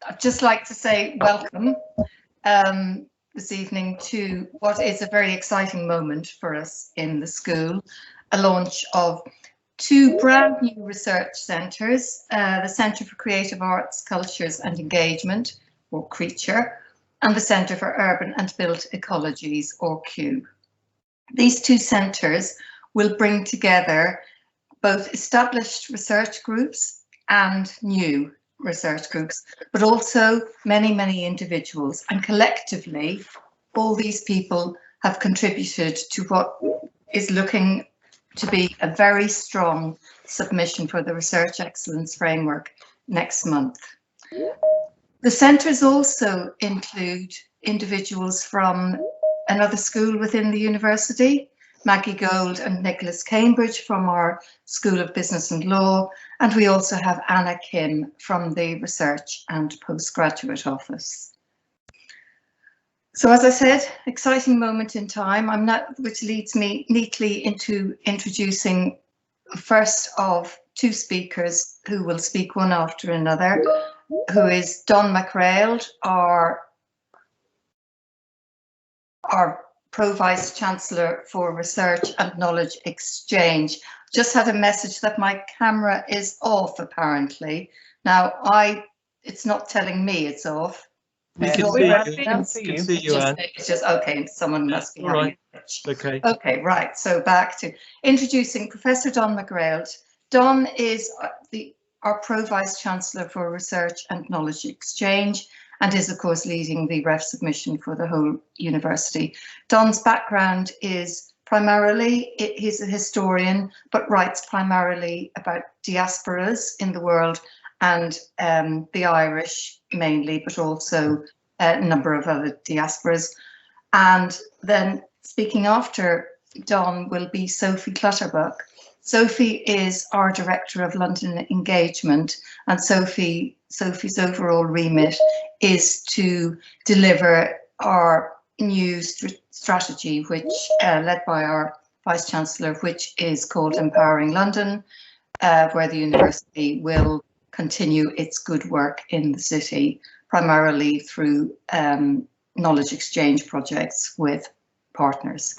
I'd just like to say welcome this evening to what is a very exciting moment for us in the school, a launch of two brand new research centres, the Centre for Creative Arts, Cultures and Engagement, or CREATURE, and the Centre for Urban and Built Ecologies, or CUBE. These two centres will bring together both established research groups and new research groups, but also many, many individuals. And collectively, all these people have contributed to what is looking to be a very strong submission for the Research Excellence Framework next month. The centres also include individuals from another school within the university, Maggie Gold and Nicholas Cambridge from our School of Business and Law, and we also have Anna Kim from the Research and Postgraduate Office. So as I said, exciting moment in time, which leads me neatly into introducing the first of two speakers who will speak one after another, who is Don Mcgraild, our Pro-Vice Chancellor for Research and Knowledge Exchange. Just had a message that my camera is off, apparently. Now, it's not telling me it's off. We can see you, Anne. It's just, okay, someone must be having a glitch. Okay. Okay, right, so back to introducing Professor Don Mcgraild. Don is our Pro-Vice Chancellor for Research and Knowledge Exchange, and is of course leading the REF submission for the whole university. Don's background is primarily, he's a historian, but writes primarily about diasporas in the world and the Irish mainly, but also a number of other diasporas. And then speaking after Don will be Sophie Clutterbuck. Sophie is our Director of London Engagement, and Sophie's overall remit is to deliver our new strategy, which led by our Vice Chancellor, which is called Empowering London, where the university will continue its good work in the city, primarily through knowledge exchange projects with partners.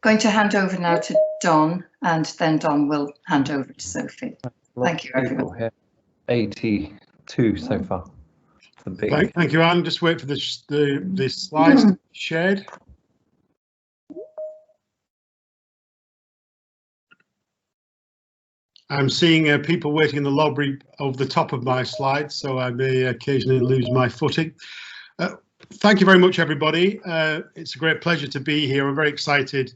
Going to hand over now to Don, and then Don will hand over to Sophie. Thank you, everyone. 82 so far. Thank you, Anne. Just wait for the slides to be shared. I'm seeing people waiting in the lobby over the top of my slides, so I may occasionally lose my footing. Thank you very much, everybody. It's a great pleasure to be here. I'm very excited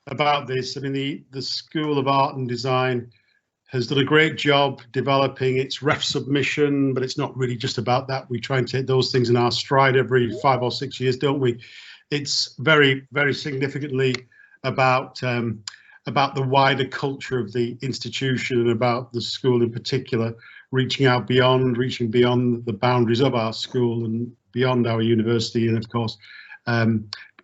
about this. I mean, the School of Art and Design has done a great job developing its REF submission, but it's not really just about that. We try and take those things in our stride every 5 or 6 years, don't we? It's very, very significantly about the wider culture of the institution and about the school in particular, reaching beyond the boundaries of our school and beyond our university, and of course,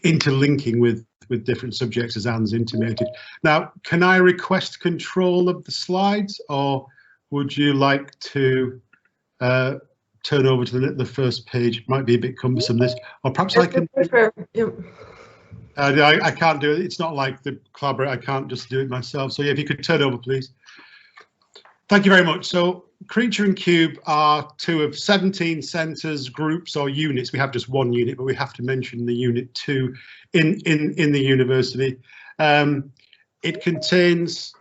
interlinking with different subjects, as Anne's intimated. Now, can I request control of the slides, or would you like to turn over to the first page? It might be a bit cumbersome, this, or perhaps I can. I can't do it. It's not like the collaborate. I can't just do it myself. So yeah, if you could turn over, please. Thank you very much. So CREATURE and CUBE are two of 17 centres, groups or units. We have just one unit, but we have to mention the unit 2 in the university. It contains,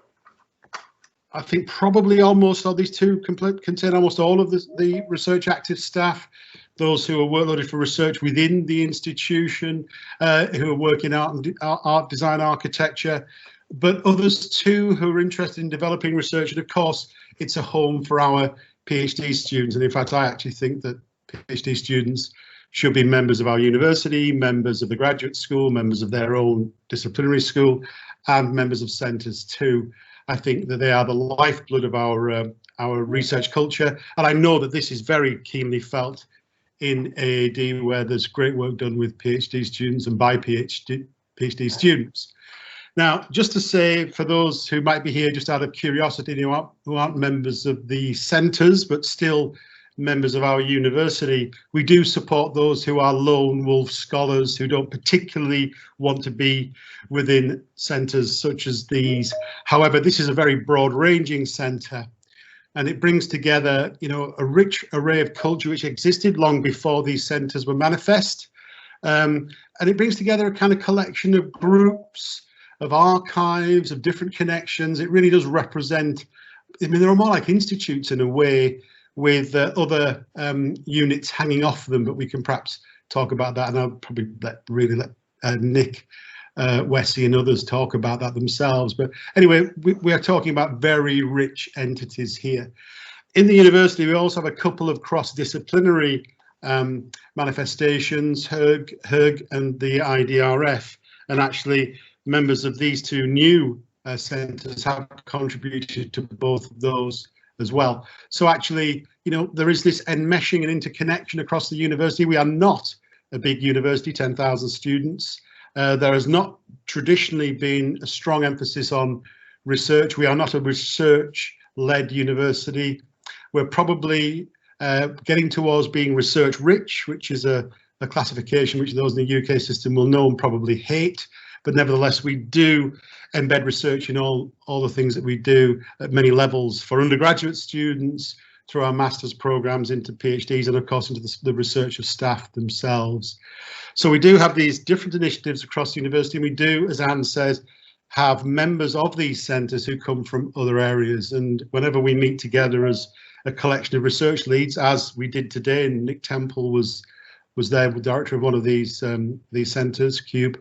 I think, probably almost all these two contain almost all of the research active staff, those who are workloaded for research within the institution, who are working art, design, architecture, but others too who are interested in developing research. And of course, it's a home for our PhD students. And in fact, I actually think that PhD students should be members of our university, members of the graduate school, members of their own disciplinary school, and members of centres too. I think that they are the lifeblood of our research culture. And I know that this is very keenly felt in AAD, where there's great work done with PhD students and by PhD students. Now, just to say, for those who might be here just out of curiosity, who aren't members of the centres, but still members of our university. We do support those who are lone wolf scholars who don't particularly want to be within centres such as these. However, this is a very broad-ranging centre, and it brings together, you know, a rich array of culture which existed long before these centres were manifest. And it brings together a kind of collection of groups, of archives, of different connections. It really does represent, I mean, they're more like institutes in a way, with other units hanging off them, but we can perhaps talk about that, and I'll probably let Nick, Wessie and others talk about that themselves. But anyway, we are talking about very rich entities here. In the university, we also have a couple of cross-disciplinary manifestations, HERG and the IDRF, and actually members of these two new centres have contributed to both of those as well. So actually, you know, there is this enmeshing and interconnection across the university. We are not a big university, 10,000 students. There has not traditionally been a strong emphasis on research. We are not a research-led university. We're probably getting towards being research rich, which is a classification which those in the UK system will know and probably hate. But nevertheless, we do embed research in all the things that we do at many levels, for undergraduate students, through our master's programs into PhDs, and of course into the research of staff themselves. So we do have these different initiatives across the university, and we do, as Anne says, have members of these centres who come from other areas. And whenever we meet together as a collection of research leads, as we did today, and Nick Temple was there, the director of one of these centres, Cube.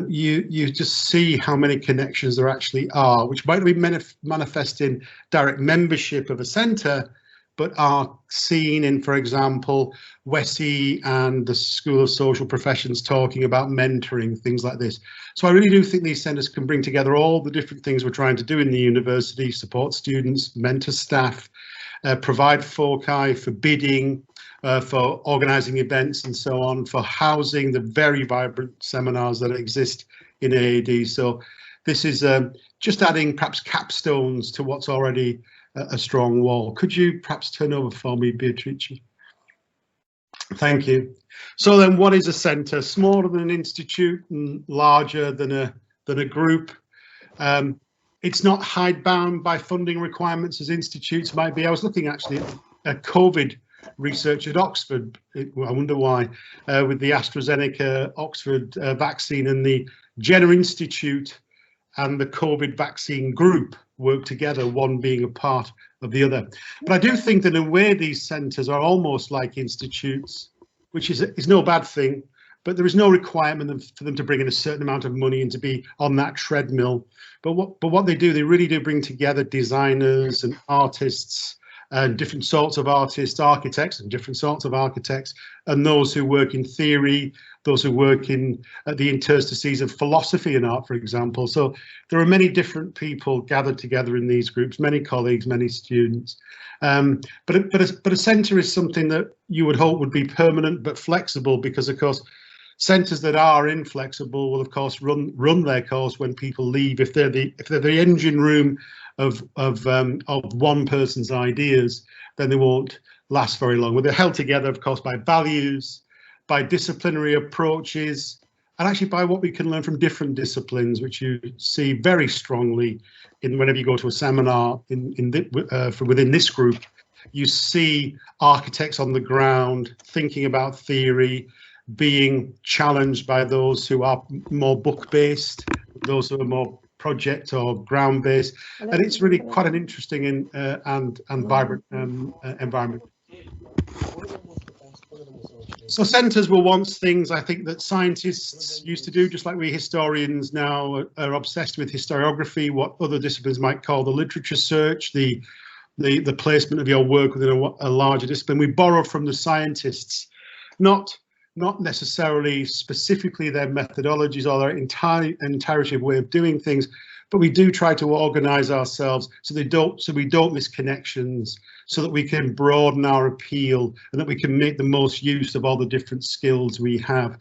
You just see how many connections there actually are, which might be manifest in direct membership of a centre, but are seen in, for example, Wessie and the School of Social Professions talking about mentoring, things like this. So I really do think these centres can bring together all the different things we're trying to do in the university: support students, mentor staff, provide foci for bidding, for organising events and so on, for housing the very vibrant seminars that exist in AAD. So this is just adding perhaps capstones to what's already a strong wall. Could you perhaps turn over for me, Beatrice? Thank you. So then, what is a centre? Smaller than an institute and larger than a group. It's not hidebound by funding requirements as institutes might be. I was looking actually at COVID research at Oxford. I wonder why, with the AstraZeneca Oxford vaccine, and the Jenner Institute and the COVID vaccine group work together, one being a part of the other. But I do think that in a way these centres are almost like institutes, which is no bad thing, but there is no requirement for them to bring in a certain amount of money and to be on that treadmill. But what they do, they really do bring together designers and artists, and different sorts of artists, architects and different sorts of architects, and those who work in theory, those who work in the interstices of philosophy and art, for example. So there are many different people gathered together in these groups, many colleagues, many students. But a centre is something that you would hope would be permanent but flexible, because of course centres that are inflexible will of course run their course when people leave. If they're the engine room of one person's ideas, then they won't last very long. Well, they're held together, of course, by values, by disciplinary approaches, and actually by what we can learn from different disciplines, which you see very strongly in whenever you go to a seminar within this group. You see architects on the ground thinking about theory, being challenged by those who are more book-based, those who are more project or ground-based, and it's really quite an interesting and vibrant environment. So centres were once things, I think, that scientists used to do, just like we historians now are obsessed with historiography, what other disciplines might call the literature search, the placement of your work within a larger discipline. We borrow from the scientists, not necessarily specifically their methodologies or their entirety of way of doing things, but we do try to organise ourselves so we don't miss connections, so that we can broaden our appeal and that we can make the most use of all the different skills we have.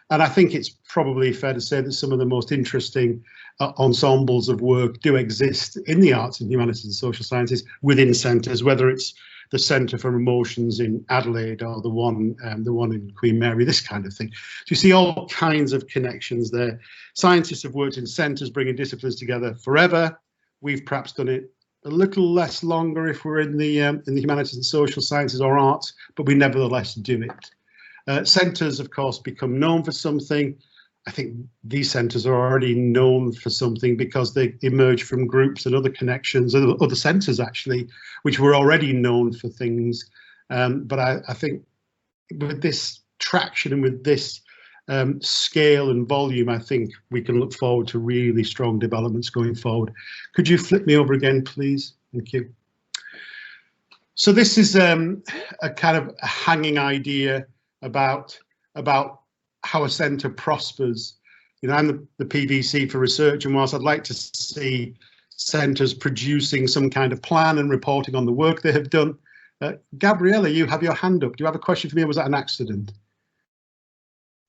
And I think it's probably fair to say that some of the most interesting ensembles of work do exist in the arts and humanities and social sciences within centres, whether it's the Centre for Emotions in Adelaide, or the one in Queen Mary, this kind of thing. So you see all kinds of connections there. Scientists have worked in centres bringing disciplines together forever. We've perhaps done it a little less longer if we're in the humanities and social sciences or arts, but we nevertheless do it. Centres, of course, become known for something. I think these centres are already known for something because they emerge from groups and other connections, other centres actually, which were already known for things. But I think with this traction and with this scale and volume, I think we can look forward to really strong developments going forward. Could you flip me over again, please? Thank you. So this is a kind of a hanging idea about how a centre prospers. You know, I'm the PVC for research, and whilst I'd like to see centres producing some kind of plan and reporting on the work they have done, Gabriella, you have your hand up. Do you have a question for me, or was that an accident?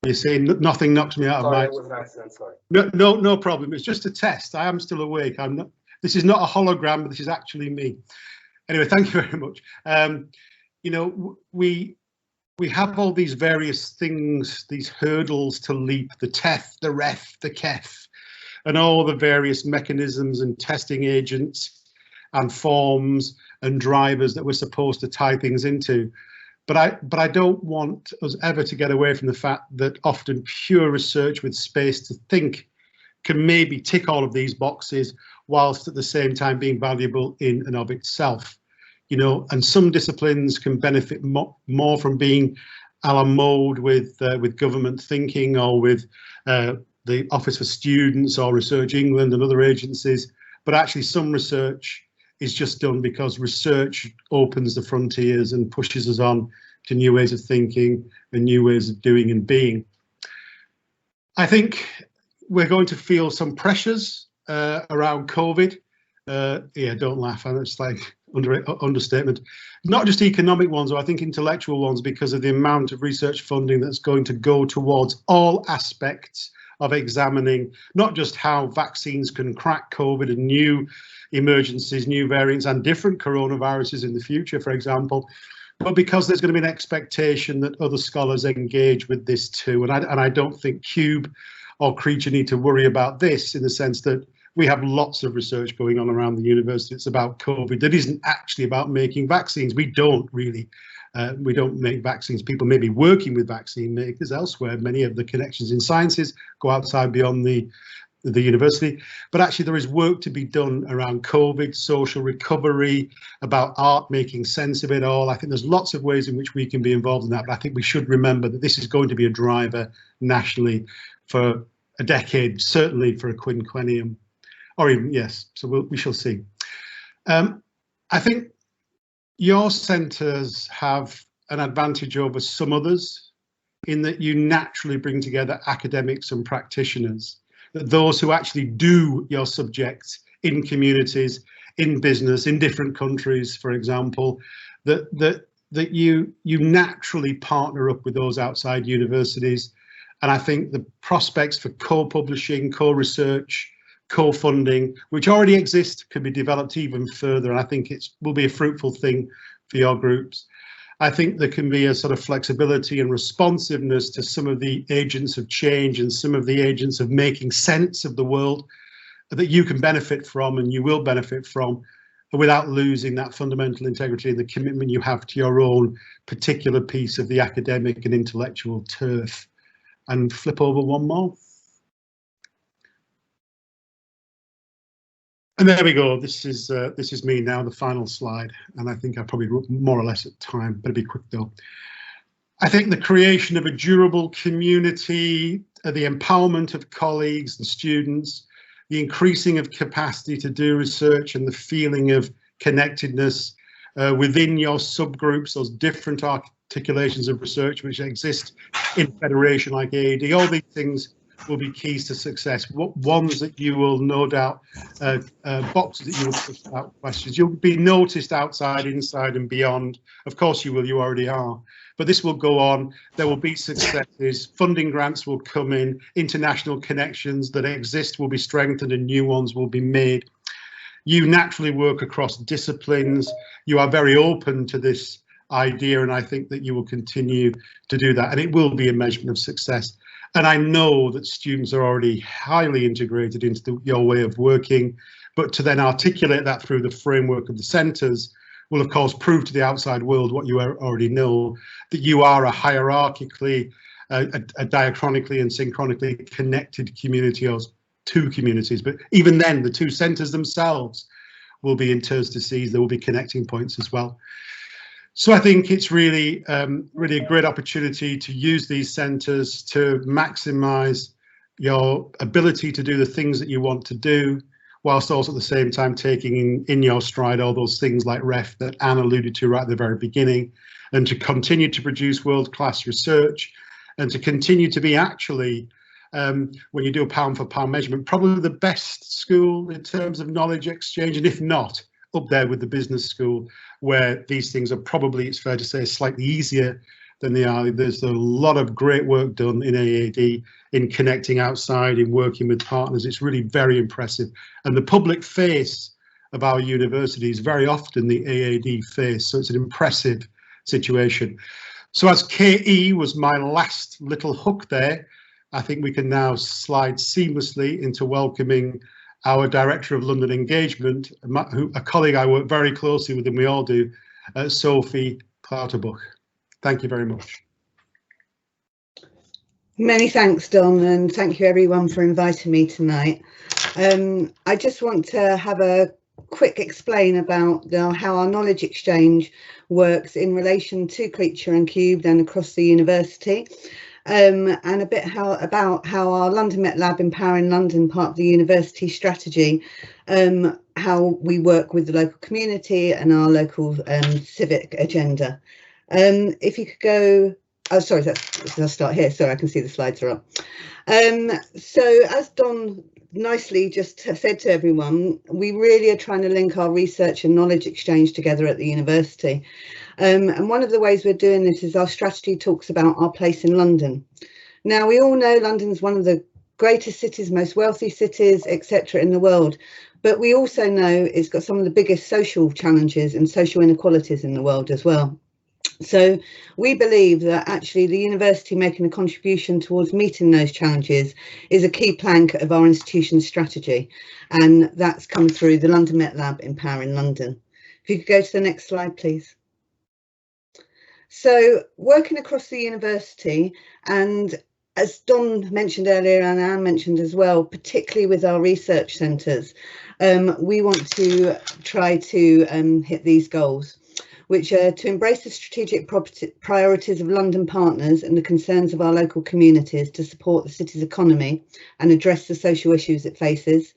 You're saying nothing knocks me out of my... Sorry, it was an accident, sorry. No problem. It's just a test. I am still awake. I'm not. This is not a hologram, but this is actually me. Anyway, thank you very much. You know, we have all these various things, these hurdles to leap, the TEF, the REF, the KEF, and all the various mechanisms and testing agents and forms and drivers that we're supposed to tie things into. But I don't want us ever to get away from the fact that often pure research with space to think can maybe tick all of these boxes whilst at the same time being valuable in and of itself. You know, and some disciplines can benefit more from being a la mode with government thinking, or with the Office for Students or Research England and other agencies. But actually some research is just done because research opens the frontiers and pushes us on to new ways of thinking and new ways of doing and being. I think we're going to feel some pressures around COVID. Yeah, don't laugh. It's like understatement. Not just economic ones, or I think intellectual ones, because of the amount of research funding that's going to go towards all aspects of examining not just how vaccines can crack COVID and new emergencies, new variants and different coronaviruses in the future, for example, but because there's going to be an expectation that other scholars engage with this too. And I don't think Cube or Creature need to worry about this, in the sense that we have lots of research going on around the university. It's about COVID that isn't actually about making vaccines. We don't really, we don't make vaccines. People may be working with vaccine makers elsewhere. Many of the connections in sciences go outside beyond the university, but actually there is work to be done around COVID, social recovery, about art, making sense of it all. I think there's lots of ways in which we can be involved in that, but I think we should remember that this is going to be a driver nationally for a decade, certainly for a quinquennium. Or even, yes, so we shall see. I think your centres have an advantage over some others in that you naturally bring together academics and practitioners, that those who actually do your subjects in communities, in business, in different countries, for example, that you naturally partner up with those outside universities. And I think the prospects for co-publishing, co-research, co-funding, which already exist, can be developed even further. And I think it will be a fruitful thing for your groups. I think there can be a sort of flexibility and responsiveness to some of the agents of change and some of the agents of making sense of the world that you can benefit from and you will benefit from, without losing that fundamental integrity and the commitment you have to your own particular piece of the academic and intellectual turf. And flip over one more. And there we go. This is me now, the final slide, and I think I probably wrote more or less at time. Better be quick though. I think the creation of a durable community, the empowerment of colleagues and students, the increasing of capacity to do research, and the feeling of connectedness within your subgroups, those different articulations of research which exist in a federation like AAD, all these things will be keys to success. Ones that you will no doubt, boxes that you will push out, questions. You'll be noticed outside, inside and beyond. Of course you will, you already are. But this will go on. There will be successes. Funding grants will come in. International connections that exist will be strengthened and new ones will be made. You naturally work across disciplines. You are very open to this idea, and I think that you will continue to do that, and it will be a measurement of success. And I know that students are already highly integrated into your way of working, but to then articulate that through the framework of the centres will of course prove to the outside world what you already know, that you are a hierarchically, a diachronically and synchronically connected community, or two communities. But even then, the two centres themselves will be interstices, there will be connecting points as well. So I think it's really a great opportunity to use these centres to maximise your ability to do the things that you want to do, whilst also at the same time taking in your stride all those things like REF that Anne alluded to right at the very beginning, and to continue to produce world-class research, and to continue to be actually, when you do a pound for pound measurement, probably the best school in terms of knowledge exchange, and if not, up there with the business school, where these things are probably, it's fair to say, slightly easier than they are. There's a lot of great work done in AAD, in connecting outside, in working with partners. It's really very impressive. And the public face of our university is very often the AAD face, so it's an impressive situation. So as KE was my last little hook there, I think we can now slide seamlessly into welcoming our Director of London Engagement, a colleague I work very closely with, and we all do, Sophie Klauterbuch. Thank you very much. Many thanks, Don, and thank you everyone for inviting me tonight. I just want to have a quick explain about how our knowledge exchange works in relation to Creature and Cubed and across the university. And a bit about how our London Met Lab Empowering London, part of the university strategy, how we work with the local community and our local civic agenda. If you could go, oh sorry, I'll start here. Sorry, I can see the slides are up. So as Don nicely just said to everyone, we really are trying to link our research and knowledge exchange together at the university. And one of the ways we're doing this is our strategy talks about our place in London. Now, we all know London's one of the greatest cities, most wealthy cities, etc. in the world, but we also know it's got some of the biggest social challenges and social inequalities in the world as well. So we believe that actually the university making a contribution towards meeting those challenges is a key plank of our institution's strategy, and that's come through the London Met Lab Empowering London. If you could go to the next slide, please. So working across the university, and as Don mentioned earlier and Anne mentioned as well, particularly with our research centres, we want to try to hit these goals, which are to embrace the strategic priorities of London partners and the concerns of our local communities to support the city's economy and address the social issues it faces,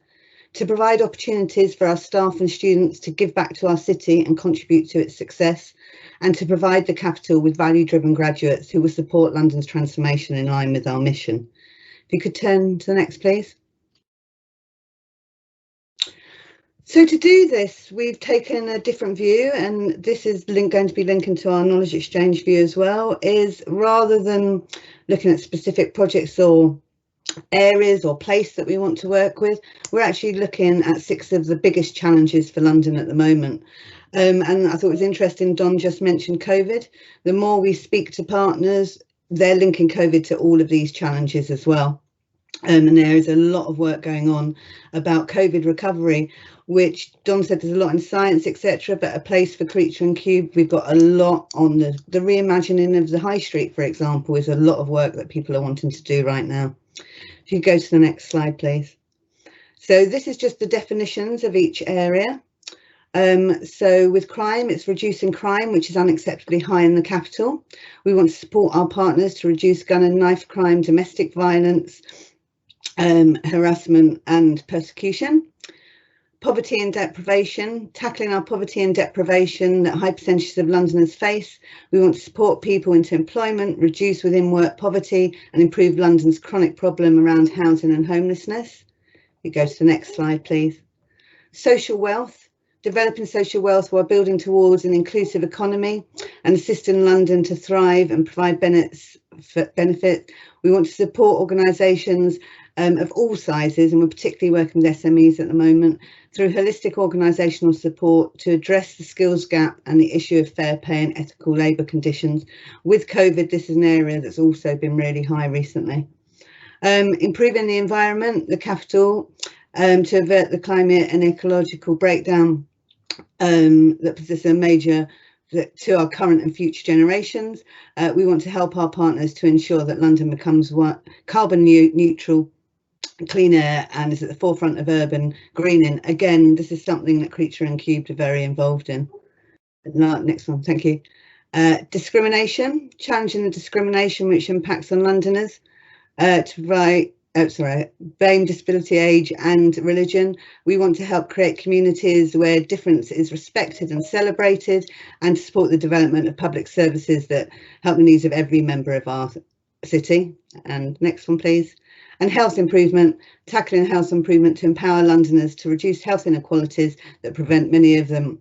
to provide opportunities for our staff and students to give back to our city and contribute to its success, and to provide the capital with value-driven graduates who will support London's transformation in line with our mission. If you could turn to the next, please. So to do this, we've taken a different view, and this is going to be linking to our knowledge exchange view as well, is rather than looking at specific projects or areas or place that we want to work with, we're actually looking at 6 of the biggest challenges for London at the moment. And I thought it was interesting, Don just mentioned COVID. The more we speak to partners, they're linking COVID to all of these challenges as well. And there is a lot of work going on about COVID recovery, which Don said there's a lot in science, etc., but a place for Creature and Cube, we've got a lot on the reimagining of the high street, for example, is a lot of work that people are wanting to do right now. If you go to the next slide, please. So this is just the definitions of each area. So with crime, it's reducing crime, which is unacceptably high in the capital. We want to support our partners to reduce gun and knife crime, domestic violence, harassment and persecution. Poverty and deprivation, tackling our poverty and deprivation that high percentages of Londoners face. We want to support people into employment, reduce within work poverty and improve London's chronic problem around housing and homelessness. You go to the next slide, please. Social wealth, developing social wealth while building towards an inclusive economy and assisting London to thrive and provide benefit. We want to support organisations of all sizes, and we're particularly working with SMEs at the moment, through holistic organisational support to address the skills gap and the issue of fair pay and ethical labour conditions. With COVID, this is an area that's also been really high recently. Improving the environment, the capital, to avert the climate and ecological breakdown that possess a major to our current and future generations. We want to help our partners to ensure that London becomes carbon neutral, clean air, and is at the forefront of urban greening. Again, this is something that Creature and Cubed are very involved in. Next one, thank you. Discrimination, challenging the discrimination which impacts on Londoners to provide BAME, disability, age and religion. We want to help create communities where difference is respected and celebrated, and to support the development of public services that help the needs of every member of our city. And next one, please. And health improvement, tackling health improvement to empower Londoners to reduce health inequalities that prevent many of them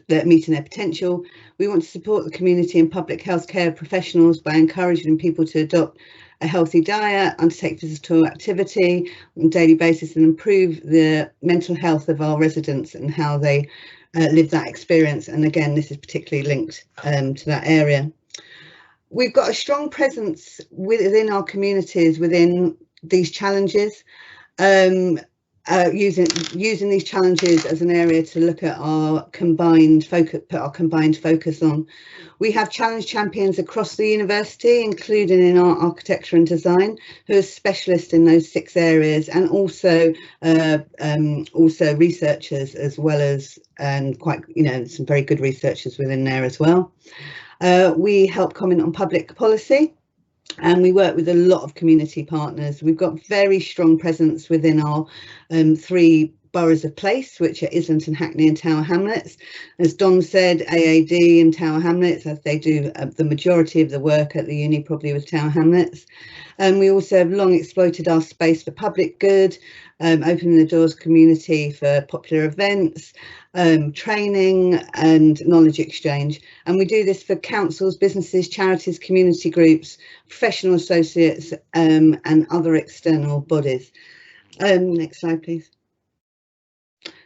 that meeting their potential. We want to support the community and public healthcare professionals by encouraging people to adopt a healthy diet, undertake physical activity on a daily basis, and improve the mental health of our residents and how they live that experience. And again, this is particularly linked to that area. We've got a strong presence within our communities within these challenges, using these challenges as an area to look at our combined focus on. We have challenge champions across the university, including in our architecture and design, who are specialists in those 6 areas, and also researchers as well as, and quite, some very good researchers within there as well. We help comment on public policy, and we work with a lot of community partners. We've got very strong presence within our 3 boroughs of place, which are Islington, Hackney and Tower Hamlets. As Don said, AAD and Tower Hamlets, as they do the majority of the work at the uni, probably with Tower Hamlets. And we also have long exploited our space for public good, opening the doors community for popular events, training and knowledge exchange. And we do this for councils, businesses, charities, community groups, professional associates and other external bodies. Next slide, please.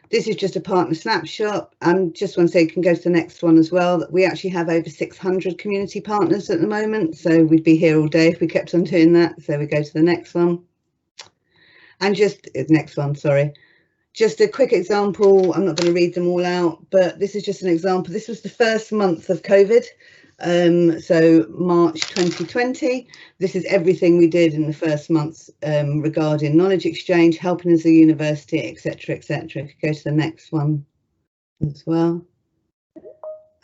This is just a partner snapshot. Just want to say, you can go to the next one as well, that we actually have over 600 community partners at the moment. So we'd be here all day if we kept on doing that. So we go to the next one. And just next one, sorry. Just a quick example. I'm not going to read them all out, but this is just an example. This was the first month of COVID. So March 2020, this is everything we did in the first months regarding knowledge exchange, helping as a university, etc., etc. If you go to the next one as well.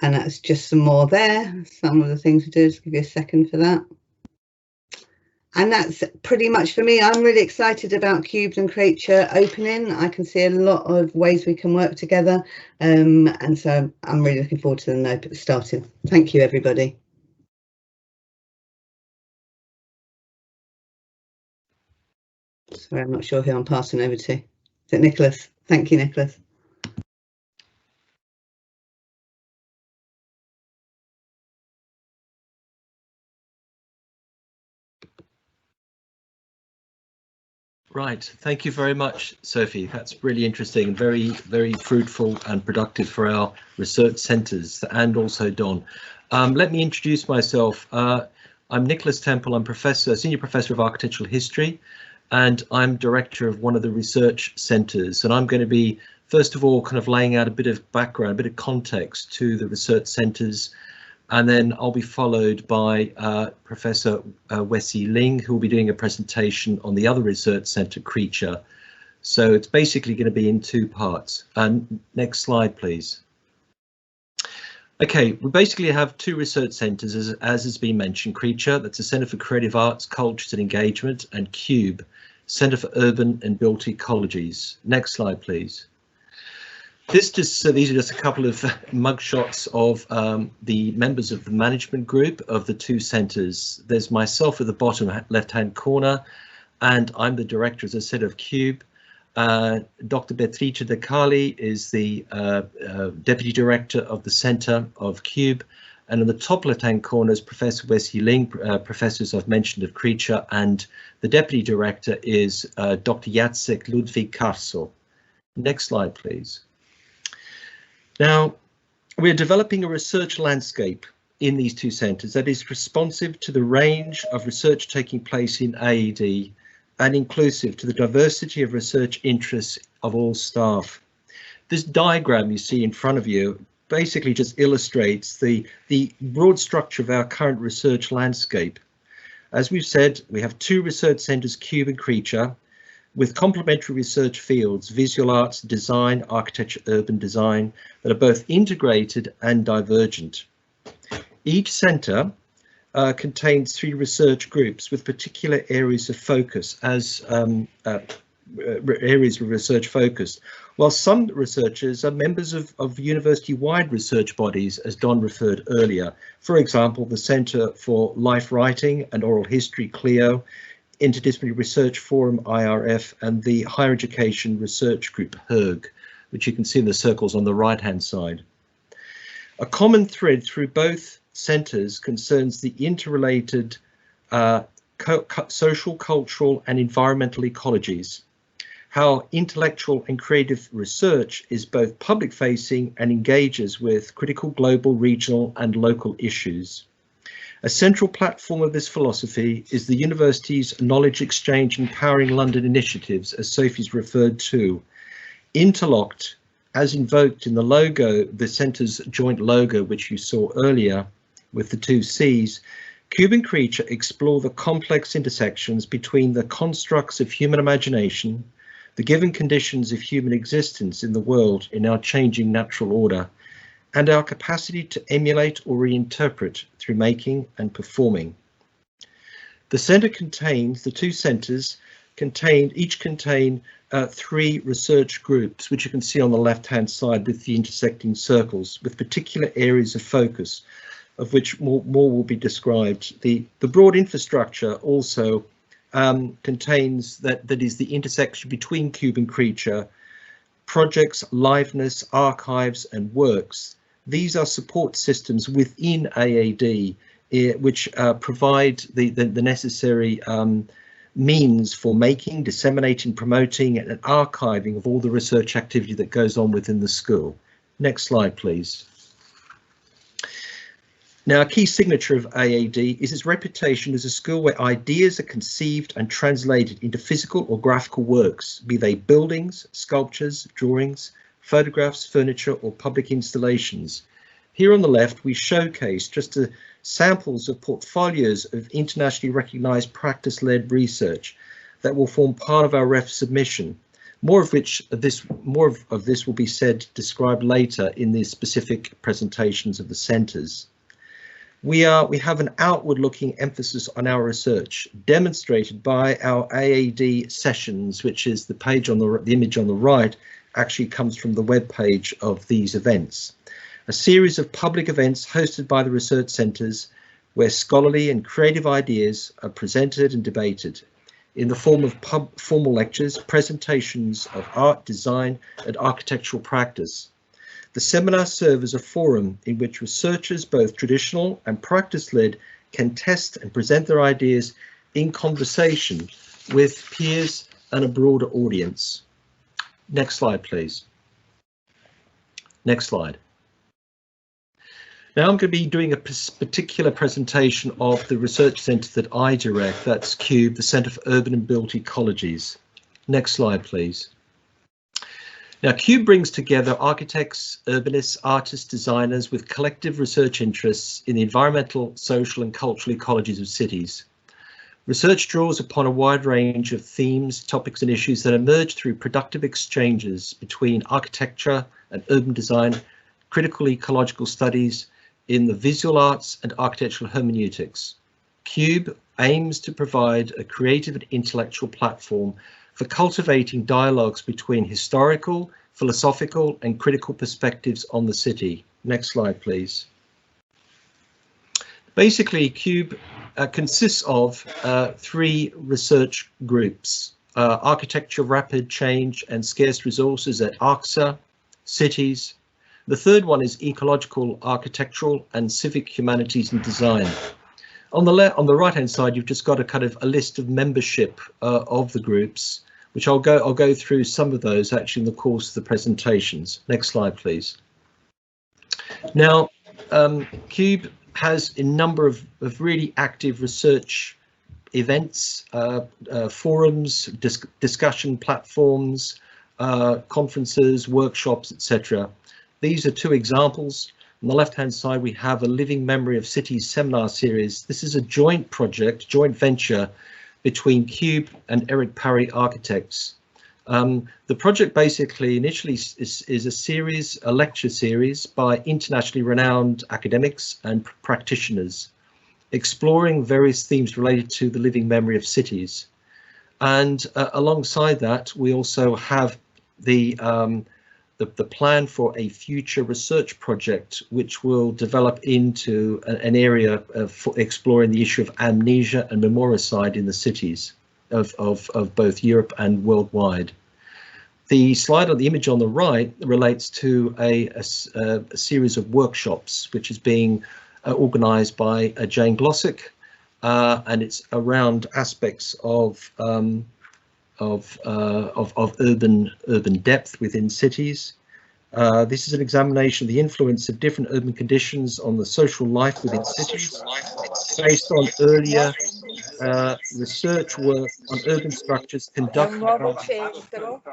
And that's just some more there. Some of the things we did. Just give you a second for that. And that's pretty much for me. I'm really excited about Cubed and Creature opening. I can see a lot of ways we can work together. And so I'm really looking forward to them starting. Thank you, everybody. Sorry, I'm not sure who I'm passing over to. Is it Nicholas? Thank you, Nicholas. Right, thank you very much, Sophie. That's really interesting, very, very fruitful and productive for our research centres, and also Don. Let me introduce myself. I'm Nicholas Temple. I'm Senior Professor of Architectural History, and I'm Director of one of the research centres. And I'm going to be, first of all, kind of laying out a bit of background, a bit of context to the research centres. And then I'll be followed by Professor Wesi Ling, who will be doing a presentation on the other research centre, Creature. So it's basically going to be in 2 parts. Next slide, please. OK, we basically have 2 research centres, as has been mentioned. Creature, that's a Centre for Creative Arts, Cultures and Engagement, and Cube, Centre for Urban and Built Ecologies. Next slide, please. These are just a couple of mugshots of the members of the management group of the 2 centres. There's myself at the bottom left-hand corner, and I'm the director, as I said, of Cube. Dr. Beatrice De Cali is the deputy director of the Centre of Cube, And in the top left-hand corner is Professor Wesley Ling, professors I've mentioned of creature, and the deputy director is Dr. Jacek Ludwig Karso. Next slide, please. Now, we're developing a research landscape in these two centres that is responsive to the range of research taking place in AED and inclusive to the diversity of research interests of all staff. This diagram you see in front of you basically just illustrates the broad structure of our current research landscape. As we've said, we have two research centres, Cube and Creature, with complementary research fields, visual arts, design, architecture, urban design, that are both integrated and divergent. Each centre contains three research groups with particular areas of focus as areas of research focused, while some researchers are members of university-wide research bodies, as Don referred earlier. For example, the Centre for Life Writing and Oral History, CLIO, Interdisciplinary Research Forum, IRF, and the Higher Education Research Group, HERG, which you can see in the circles on the right-hand side. A common thread through both centres concerns the interrelated social, cultural, and environmental ecologies. How intellectual and creative research is both public-facing and engages with critical global, regional, and local issues. A central platform of this philosophy is the university's Knowledge Exchange Empowering London initiatives, as Sophie's referred to. Interlocked, as invoked in the logo, the centre's joint logo, which you saw earlier with the two C's, Cube and Creature explore the complex intersections between the constructs of human imagination, the given conditions of human existence in the world in our changing natural order, and our capacity to emulate or reinterpret through making and performing. The centre contains, the two centres each contain three research groups, which you can see on the left-hand side with the intersecting circles, with particular areas of focus, of which more will be described. The broad infrastructure also contains that is the intersection between Cube and Creature, projects, liveness, archives, and works. These are support systems within AAD, which provide the necessary means for making, disseminating, promoting, and archiving of all the research activity that goes on within the school. Next slide, please. Now, a key signature of AAD is its reputation as a school where ideas are conceived and translated into physical or graphical works, be they buildings, sculptures, drawings, photographs, furniture, or public installations. Here on the left, we showcase just samples of portfolios of internationally recognized practice-led research that will form part of our ref submission. More of this will be described later in the specific presentations of the centres. We have an outward-looking emphasis on our research, demonstrated by our AAD sessions, which is the page on the image on the right, actually comes from the web page of these events. A series of public events hosted by the research centres, where scholarly and creative ideas are presented and debated in the form of formal lectures, presentations of art, design, and architectural practice. The seminars serve as a forum in which researchers, both traditional and practice-led, can test and present their ideas in conversation with peers and a broader audience. Next slide, please. Next slide. Now I'm going to be doing a particular presentation of the research centre that I direct, that's CUBE, the Centre for Urban and Built Ecologies. Next slide, please. Now, CUBE brings together architects, urbanists, artists, designers with collective research interests in the environmental, social and cultural ecologies of cities. Research draws upon a wide range of themes, topics and issues that emerge through productive exchanges between architecture and urban design, critical ecological studies in the visual arts and architectural hermeneutics. CUBE aims to provide a creative and intellectual platform for cultivating dialogues between historical, philosophical and critical perspectives on the city. Next slide, please. Basically, CUBE consists of three research groups: architecture, rapid change and scarce resources at ARCSA, cities, The third one is ecological, architectural and civic humanities and design. On the right hand side, you've just got a kind of a list of membership of the groups, which I'll go through some of those actually in the course of the presentations. Next slide, please. Now, CUBE has a number of really active research events, forums, discussion platforms, conferences, workshops, etc. These are two examples. On the left-hand side, we have a Living Memory of Cities seminar series. This is a joint project, joint venture between CUBE and Eric Parry Architects. The project basically initially is a series, a lecture series by internationally renowned academics and practitioners, exploring various themes related to the living memory of cities. And alongside that, we also have the plan for a future research project, which will develop into an area for exploring the issue of amnesia and memoricide in the cities of both Europe and worldwide. The slide on the image on the right relates to a series of workshops, which is being organised by Jane Glossick, and it's around aspects of urban depth within cities. This is an examination of the influence of different urban conditions on the social life within cities, based on earlier research work on urban structures conducted by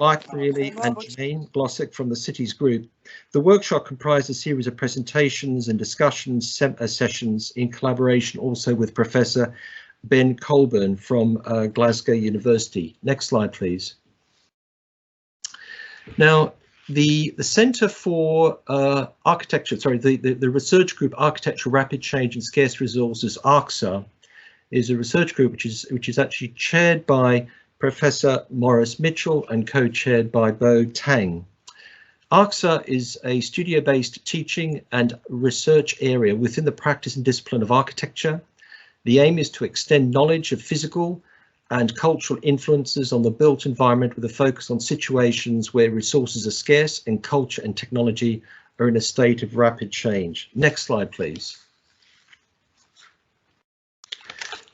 Mike Brearley and Jane Glossick from the Cities Group. The workshop comprised a series of presentations and discussions sessions in collaboration also with Professor Ben Colburn from Glasgow University. Next slide, please. Now, the Centre for Architecture, sorry, the research group Architectural Rapid Change and Scarce Resources, ARCSA, is a research group which is actually chaired by Professor Maurice Mitchell and co-chaired by Bo Tang. ARCSA is a studio-based teaching and research area within the practice and discipline of architecture. The aim is to extend knowledge of physical and cultural influences on the built environment with a focus on situations where resources are scarce and culture and technology are in a state of rapid change. Next slide, please.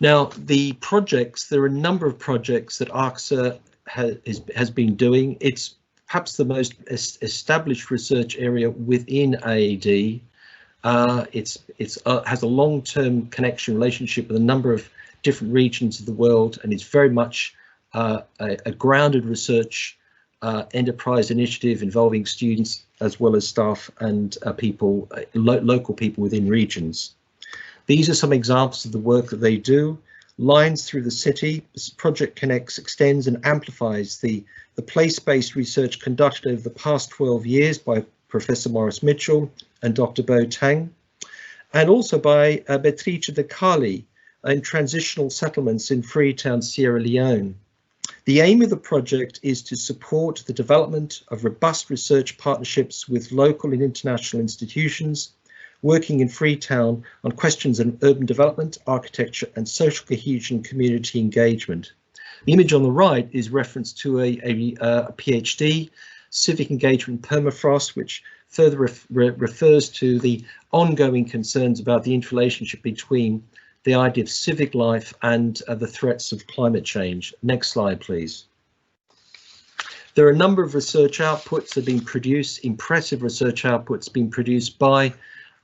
Now, the projects, there are a number of projects that ARCSA has been doing. It's perhaps the most established research area within AAD. It has a long-term connection relationship with a number of different regions of the world, and it's very much a grounded research enterprise initiative involving students as well as staff and people, local people within regions. These are some examples of the work that they do. Lines through the city. This project connects, extends and amplifies the place-based research conducted over the past 12 years by Professor Maurice Mitchell and Dr. Bo Tang, and also by Beatrice De Cali in transitional settlements in Freetown, Sierra Leone. The aim of the project is to support the development of robust research partnerships with local and international institutions working in Freetown on questions of urban development, architecture and social cohesion, community engagement. The image on the right is reference to a PhD, Civic Engagement Permafrost, which further refers to the ongoing concerns about the interrelationship between the idea of civic life and the threats of climate change. Next slide, please. There are a number of research outputs that have been produced, impressive research outputs being produced by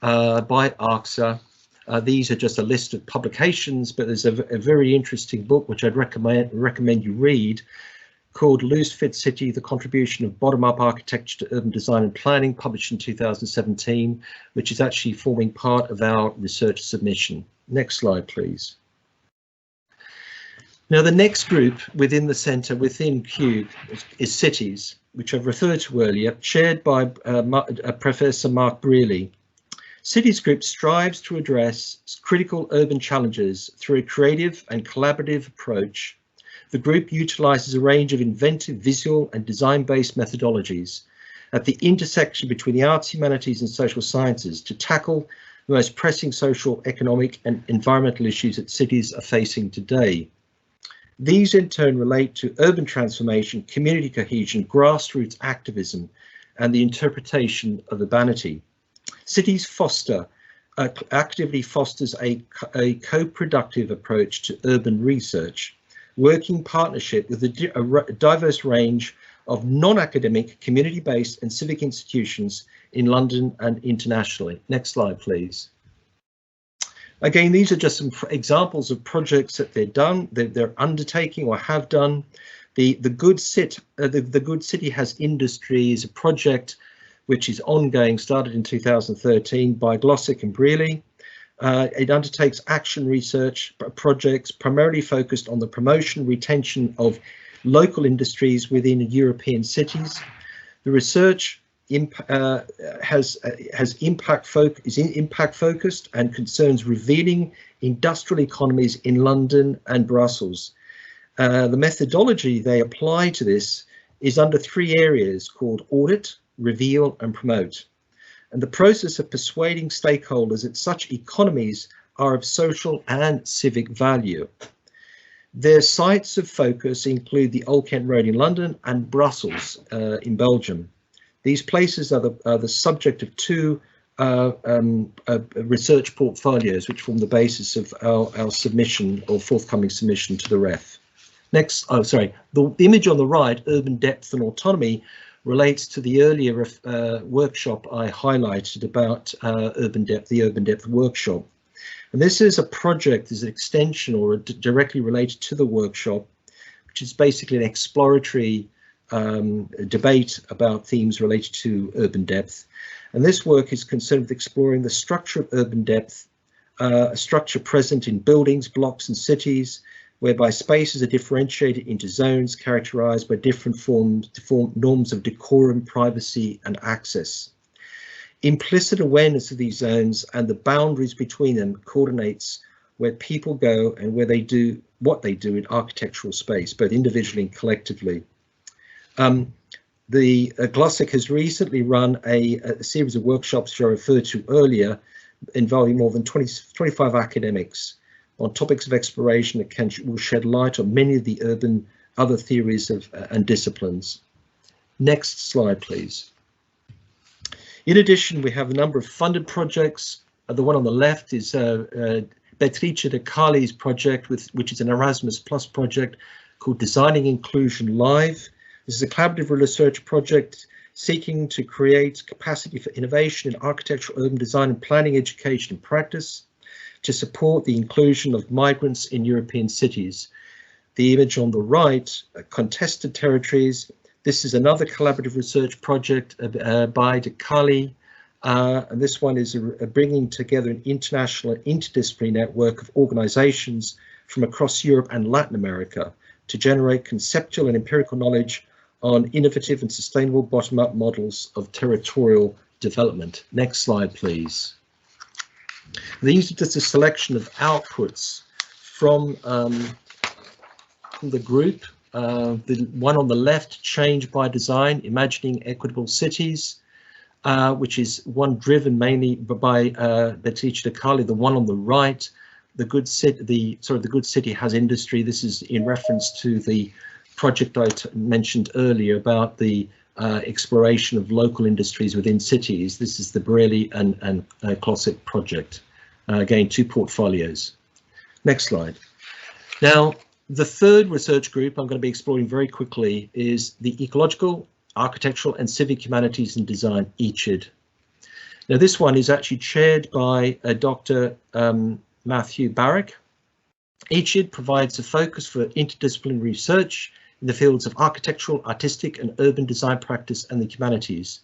ARCSA. These are just a list of publications, but there's a very interesting book which I'd recommend you read, called Loose Fit City, the Contribution of Bottom-Up Architecture to Urban Design and Planning, published in 2017, which is actually forming part of our research submission. Next slide, please. Now, the next group within the centre, within CUBE, is Cities, which I've referred to earlier, chaired by Professor Mark Brearley. Cities Group strives to address critical urban challenges through a creative and collaborative approach. The group utilises a range of inventive visual and design-based methodologies at the intersection between the arts, humanities and social sciences to tackle the most pressing social, economic and environmental issues that cities are facing today. These in turn relate to urban transformation, community cohesion, grassroots activism, and the interpretation of urbanity. Cities actively fosters a co-productive approach to urban research, working partnership with a diverse range of non-academic, community-based and civic institutions in London and internationally. Next slide, please. Again, these are just some examples of projects that they're undertaking or have done. The Good City Has Industry is a project which is ongoing, started in 2013 by Glossick and Brearley. It undertakes action research projects primarily focused on the promotion, retention of local industries within European cities. The research is impact focused and concerns revealing industrial economies in London and Brussels. The methodology they apply to this is under 3 areas called audit, reveal and promote. And the process of persuading stakeholders that such economies are of social and civic value. Their sites of focus include the Old Kent Road in London and Brussels in Belgium. These places are the subject of 2 research portfolios, which form the basis of our submission or forthcoming submission to the REF. Next, the image on the right, urban depth and autonomy, relates to the earlier workshop I highlighted about urban depth workshop. And this is a project, is an extension or directly related to the workshop, which is basically an exploratory debate about themes related to urban depth. And this work is concerned with exploring the structure of urban depth, a structure present in buildings, blocks and cities, whereby spaces are differentiated into zones characterized by different norms of decorum, privacy and access. Implicit awareness of these zones and the boundaries between them coordinates where people go and where they do what they do in architectural space, both individually and collectively. The Glossick has recently run a series of workshops, which I referred to earlier, involving more than 25 academics on topics of exploration that will shed light on many of the urban other theories and disciplines. Next slide, please. In addition, we have a number of funded projects. The one on the left is Beatrice de Carli's project, which is an Erasmus Plus project called Designing Inclusion Live. This is a collaborative research project seeking to create capacity for innovation in architectural, urban design and planning, education and practice to support the inclusion of migrants in European cities. The image on the right, Contested Territories. This is another collaborative research project by De Carli, and this one is bringing together an international interdisciplinary network of organizations from across Europe and Latin America to generate conceptual and empirical knowledge on innovative and sustainable bottom-up models of territorial development. Next slide, please. These are just a selection of outputs from the group. The one on the left, Change by Design, Imagining Equitable Cities, which is one driven mainly by Beatrice de Carli. The one on the right, the Good City Has Industry. This is in reference to the project I mentioned earlier about the exploration of local industries within cities. This is the Brearley and Glossick project. Again, 2 portfolios. Next slide. Now, the third research group I'm going to be exploring very quickly is the Ecological, Architectural and Civic Humanities and Design, ECHID. Now, this one is actually chaired by Dr. Matthew Barrick. ECHID provides a focus for interdisciplinary research in the fields of architectural, artistic and urban design practice and the humanities.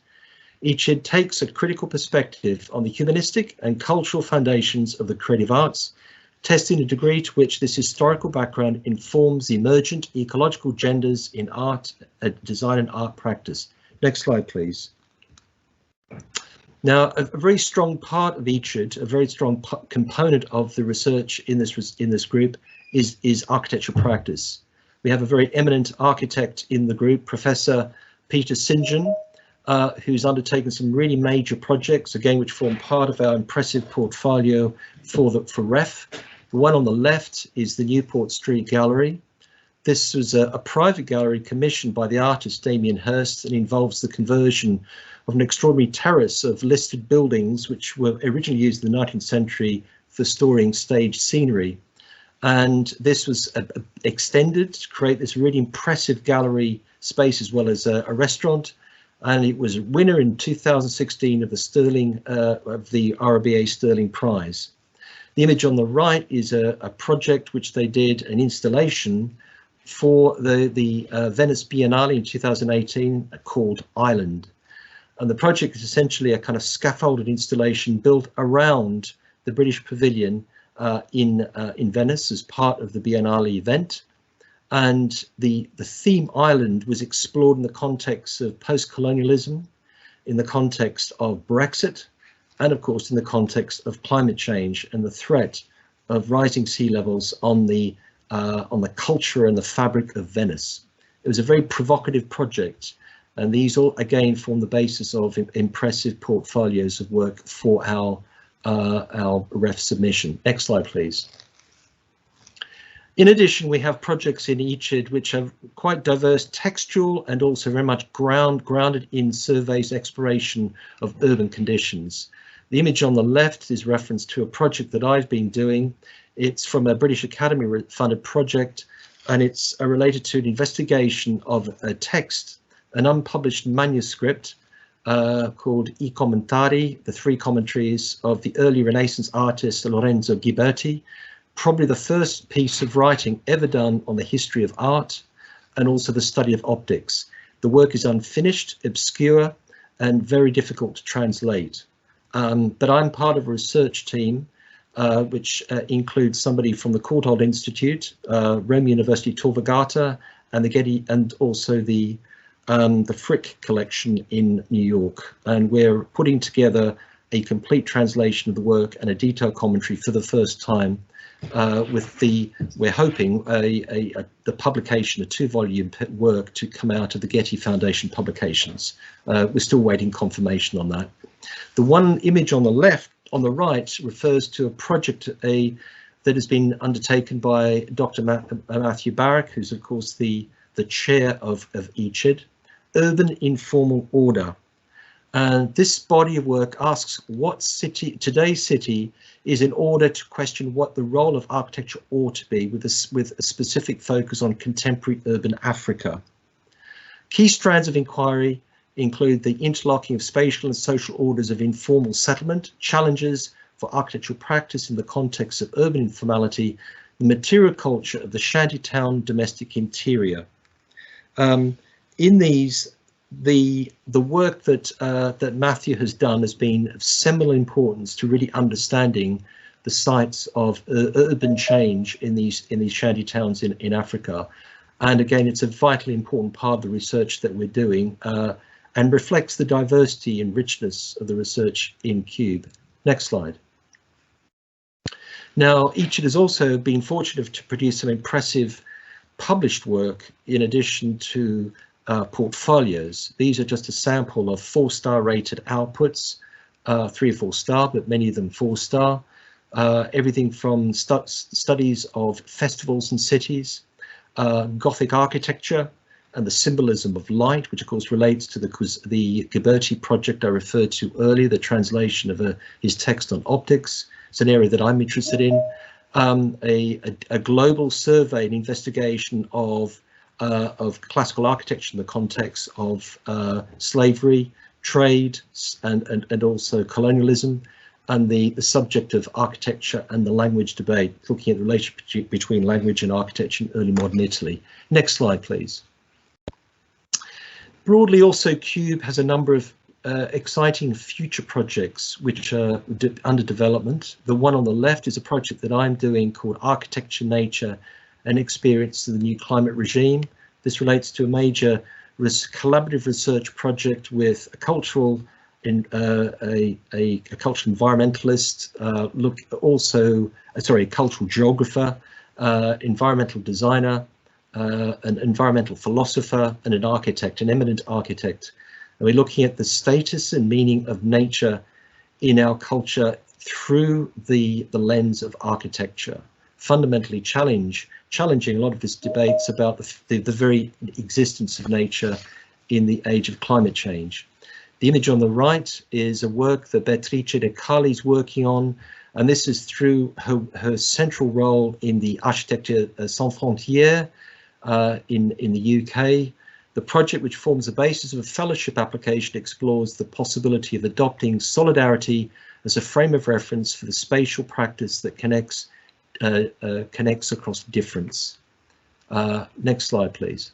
ECHID takes a critical perspective on the humanistic and cultural foundations of the creative arts, testing the degree to which this historical background informs the emergent ecological genders in art, design and art practice. Next slide, please. Now, a very strong part of ECHID, a very strong component of the research in this group is architectural practice. We have a very eminent architect in the group, Professor Peter St. John, who's undertaken some really major projects, again, which form part of our impressive portfolio for REF. The one on the left is the Newport Street Gallery. This was a private gallery commissioned by the artist Damien Hirst and involves the conversion of an extraordinary terrace of listed buildings which were originally used in the 19th century for storing stage scenery. And this was extended to create this really impressive gallery space as well as a restaurant. And it was a winner in 2016 of the RBA Sterling Prize. The image on the right is a project which they did, an installation for the Venice Biennale in 2018 called Island. And the project is essentially a kind of scaffolded installation built around the British Pavilion in Venice as part of the Biennale event. And the theme Island was explored in the context of post-colonialism, in the context of Brexit, and of course in the context of climate change and the threat of rising sea levels on the culture and the fabric of Venice. It was a very provocative project, and these all again form the basis of impressive portfolios of work for our ref submission. Next slide, please. In addition, we have projects in ECHID which have quite diverse textual and also very much grounded in surveys exploration of urban conditions. The image on the left is reference to a project that I've been doing. It's from a British Academy funded project, and it's related to an investigation of a text, an unpublished manuscript called I Commentari, the three commentaries of the early Renaissance artist Lorenzo Ghiberti, probably the first piece of writing ever done on the history of art and also the study of optics. The work is unfinished, obscure, and very difficult to translate. But I'm part of a research team which includes somebody from the Courtauld Institute, Rome University Tor Vergata, and the Getty, and also the Frick collection in New York. And we're putting together a complete translation of the work and a detailed commentary for the first time, we're hoping the publication, a 2-volume work to come out of the Getty Foundation publications. We're still waiting confirmation on that. The one image on the left, on the right, refers to a project that has been undertaken by Dr. Matthew Barrack, who's of course the chair of ECHID, Urban Informal Order. And this body of work asks what today's city is in order to question what the role of architecture ought to be, with a specific focus on contemporary urban Africa. Key strands of inquiry include the interlocking of spatial and social orders of informal settlement, challenges for architectural practice in the context of urban informality, the material culture of the shantytown domestic interior. In these, the work that Matthew has done has been of seminal importance to really understanding the sites of urban change in these shanty towns in Africa. And again, it's a vitally important part of the research that we're doing and reflects the diversity and richness of the research in Cube. Next slide. Now, ECHID has also been fortunate to produce some impressive published work in addition to portfolios. These are just a sample of 4-star rated outputs, 3 or 4 star, but many of them 4-star. Everything from studies of festivals and cities, Gothic architecture, and the symbolism of light, which of course relates to the Ghiberti project I referred to earlier, the translation of his text on optics. It's an area that I'm interested in. A global survey and investigation of classical architecture in the context of slavery, trade, and also colonialism, and the subject of architecture and the language debate, looking at the relationship between language and architecture in early modern Italy. Next slide, please. Broadly, also, Cube has a number of exciting future projects which are under development. The one on the left is a project that I'm doing called Architecture, Nature and Experience of the New Climate Regime. This relates to a major collaborative research project with a cultural environmentalist, a cultural geographer, environmental designer, an environmental philosopher, and an architect, an eminent architect. And we're looking at the status and meaning of nature in our culture through the lens of architecture. fundamentally challenging a lot of this debates about the very existence of nature in the age of climate change. The image on the right is a work that Beatrice De Carli is working on, and this is through her central role in the Architecture Sans Frontières in the UK. The project, which forms the basis of a fellowship application, explores the possibility of adopting solidarity as a frame of reference for the spatial practice that connects across difference. Next slide, please.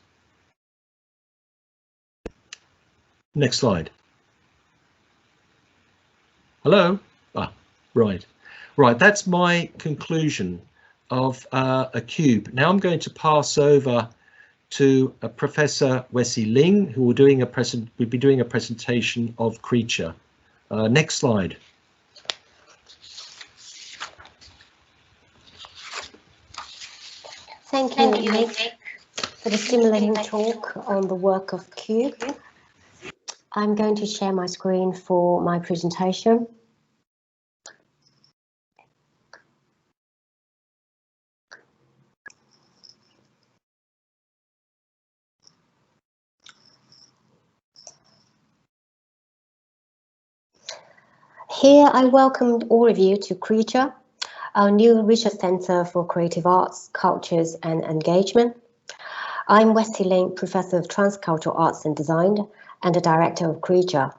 Next slide. Hello? Ah, right. Right, that's my conclusion of a cube. Now I'm going to pass over to Professor Wesley Ling, who will be doing a presentation of creature. Next slide. Thank you, Nick, for the stimulating talk on the work of Cube. I'm going to share my screen for my presentation. Here, I welcome all of you to Creature, our new research centre for creative arts, cultures and engagement. I'm Wesley Ling, Professor of Transcultural Arts and Design and the Director of Creature.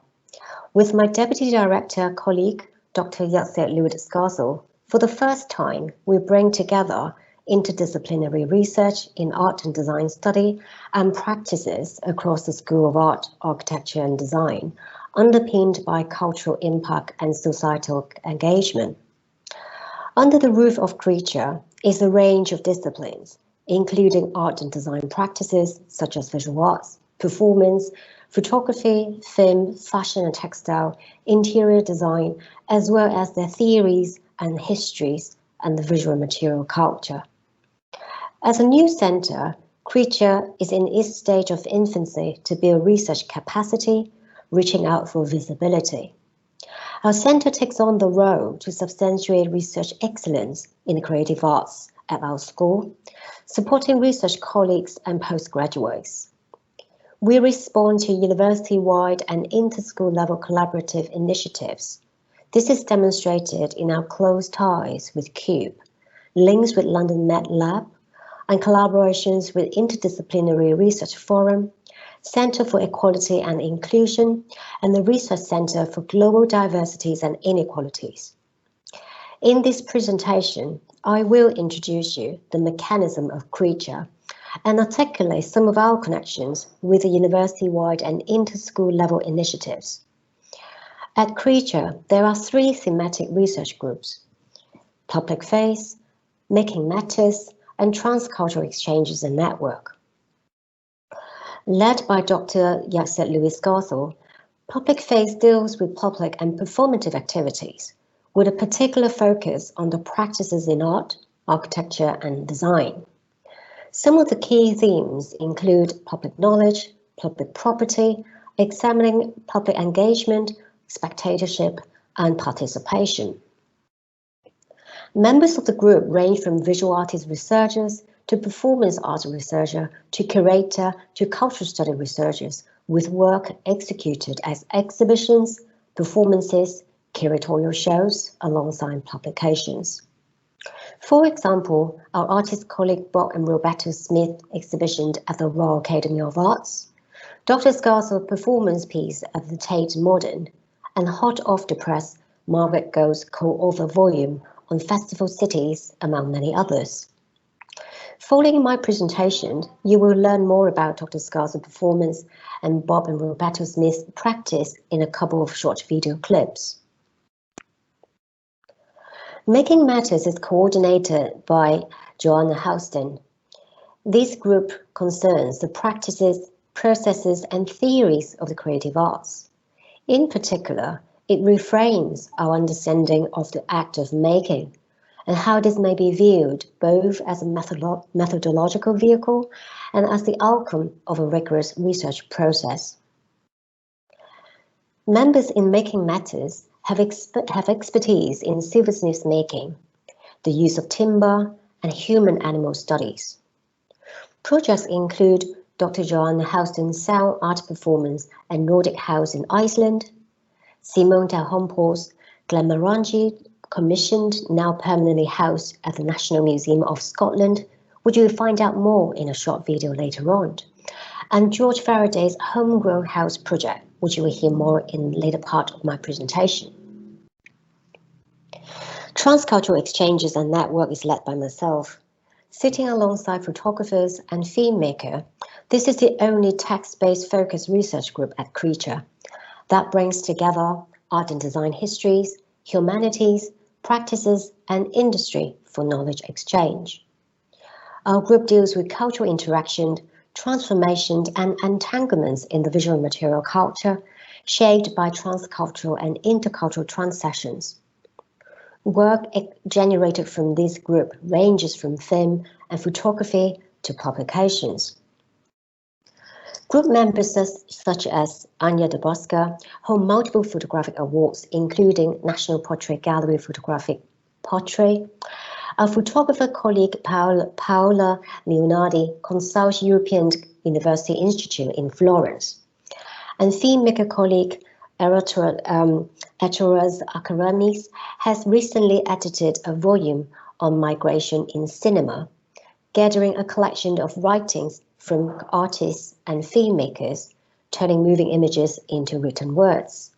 With my Deputy Director colleague, Dr. Jacek Lewis-Scarsel, for the first time, we bring together interdisciplinary research in art and design study and practices across the School of Art, Architecture and Design, underpinned by cultural impact and societal engagement. Under the roof of Creature is a range of disciplines, including art and design practices such as visual arts, performance, photography, film, fashion and textile, interior design, as well as their theories and histories and the visual material culture. As a new centre, Creature is in its stage of infancy to build research capacity, reaching out for visibility. Our centre takes on the role to substantiate research excellence in the creative arts at our school, supporting research colleagues and postgraduates. We respond to university-wide and inter-school level collaborative initiatives. This is demonstrated in our close ties with CUBE, links with London Met Lab, and collaborations with Interdisciplinary Research Forum, Centre for Equality and Inclusion, and the Research Centre for Global Diversities and Inequalities. In this presentation, I will introduce you the mechanism of Creature and articulate some of our connections with the university-wide and inter-school level initiatives. At Creature, there are three thematic research groups: Public Face, Making Matters, and Transcultural Exchanges and Network. Led by Dr. Jacek Lewis-Scarsel, Public Face deals with public and performative activities, with a particular focus on the practices in art, architecture and design. Some of the key themes include public knowledge, public property, examining public engagement, spectatorship and participation. Members of the group range from visual artist researchers to performance art researcher, to curator, to cultural study researchers, with work executed as exhibitions, performances, curatorial shows, alongside publications. For example, our artist colleague Bob and Roberto Smith exhibition at the Royal Academy of Arts, Dr. Scarsel's performance piece at the Tate Modern, and hot off the press, Margaret Gold's co-author volume on Festival Cities, among many others. Following my presentation, you will learn more about Dr. Scarsel's performance and Bob and Roberto Smith's practice in a couple of short video clips. Making Matters is coordinated by Joanna Houston. This group concerns the practices, processes and theories of the creative arts. In particular, it reframes our understanding of the act of making and how this may be viewed both as a methodological vehicle and as the outcome of a rigorous research process. Members in Making Matters have expertise in silversmith making, the use of timber, and human-animal studies. Projects include Dr. Joanne Houston's sound art performance at Nordic House in Iceland, Simone de Hompo's Glenmorangie commissioned, now permanently housed at the National Museum of Scotland, which you will find out more in a short video later on, and George Faraday's Homegrown House project, which you will hear more in the later part of my presentation. Transcultural Exchanges and Network is led by myself. Sitting alongside photographers and filmmakers, this is the only text-based focused research group at Creature that brings together art and design histories, humanities, practices, and industry for knowledge exchange. Our group deals with cultural interaction, transformation, and entanglements in the visual material culture, shaped by transcultural and intercultural transactions. Work generated from this group ranges from film and photography to publications. Group members such as Anya Dubowska hold multiple photographic awards, including National Portrait Gallery Photographic Portrait. Our photographer colleague Paola Leonardi consults European University Institute in Florence. And filmmaker colleague Eteras Akaramis has recently edited a volume on migration in cinema, gathering a collection of writings from artists and filmmakers, turning moving images into written words.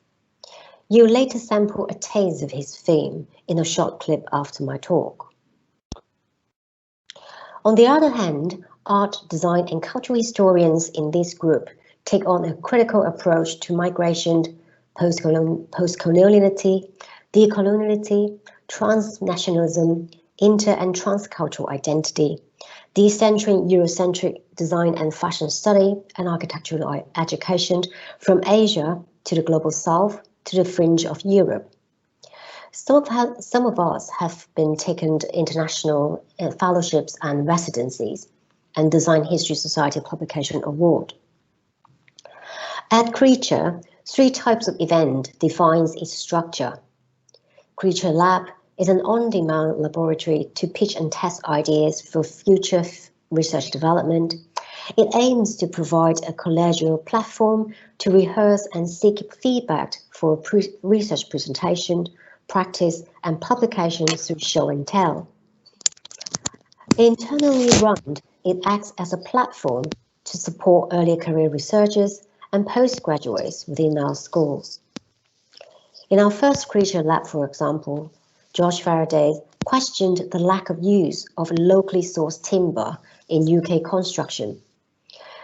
You'll later sample a taste of his film in a short clip after my talk. On the other hand, art, design, and cultural historians in this group take on a critical approach to migration, post-coloniality, decoloniality, transnationalism, inter- and transcultural identity, decentering Eurocentric design and fashion study, and architectural education from Asia to the global south to the fringe of Europe. Some of us have been taken international fellowships and residencies and Design History Society Publication Award. At Creature, 3 types of event defines its structure. Creature Lab is an on-demand laboratory to pitch and test ideas for future research development. It aims to provide a collegial platform to rehearse and seek feedback for research presentation, practice, and publication through show and tell. Internally run, it acts as a platform to support early career researchers and postgraduates within our schools. In our first Creature Lab, for example, George Faraday questioned the lack of use of locally sourced timber in UK construction.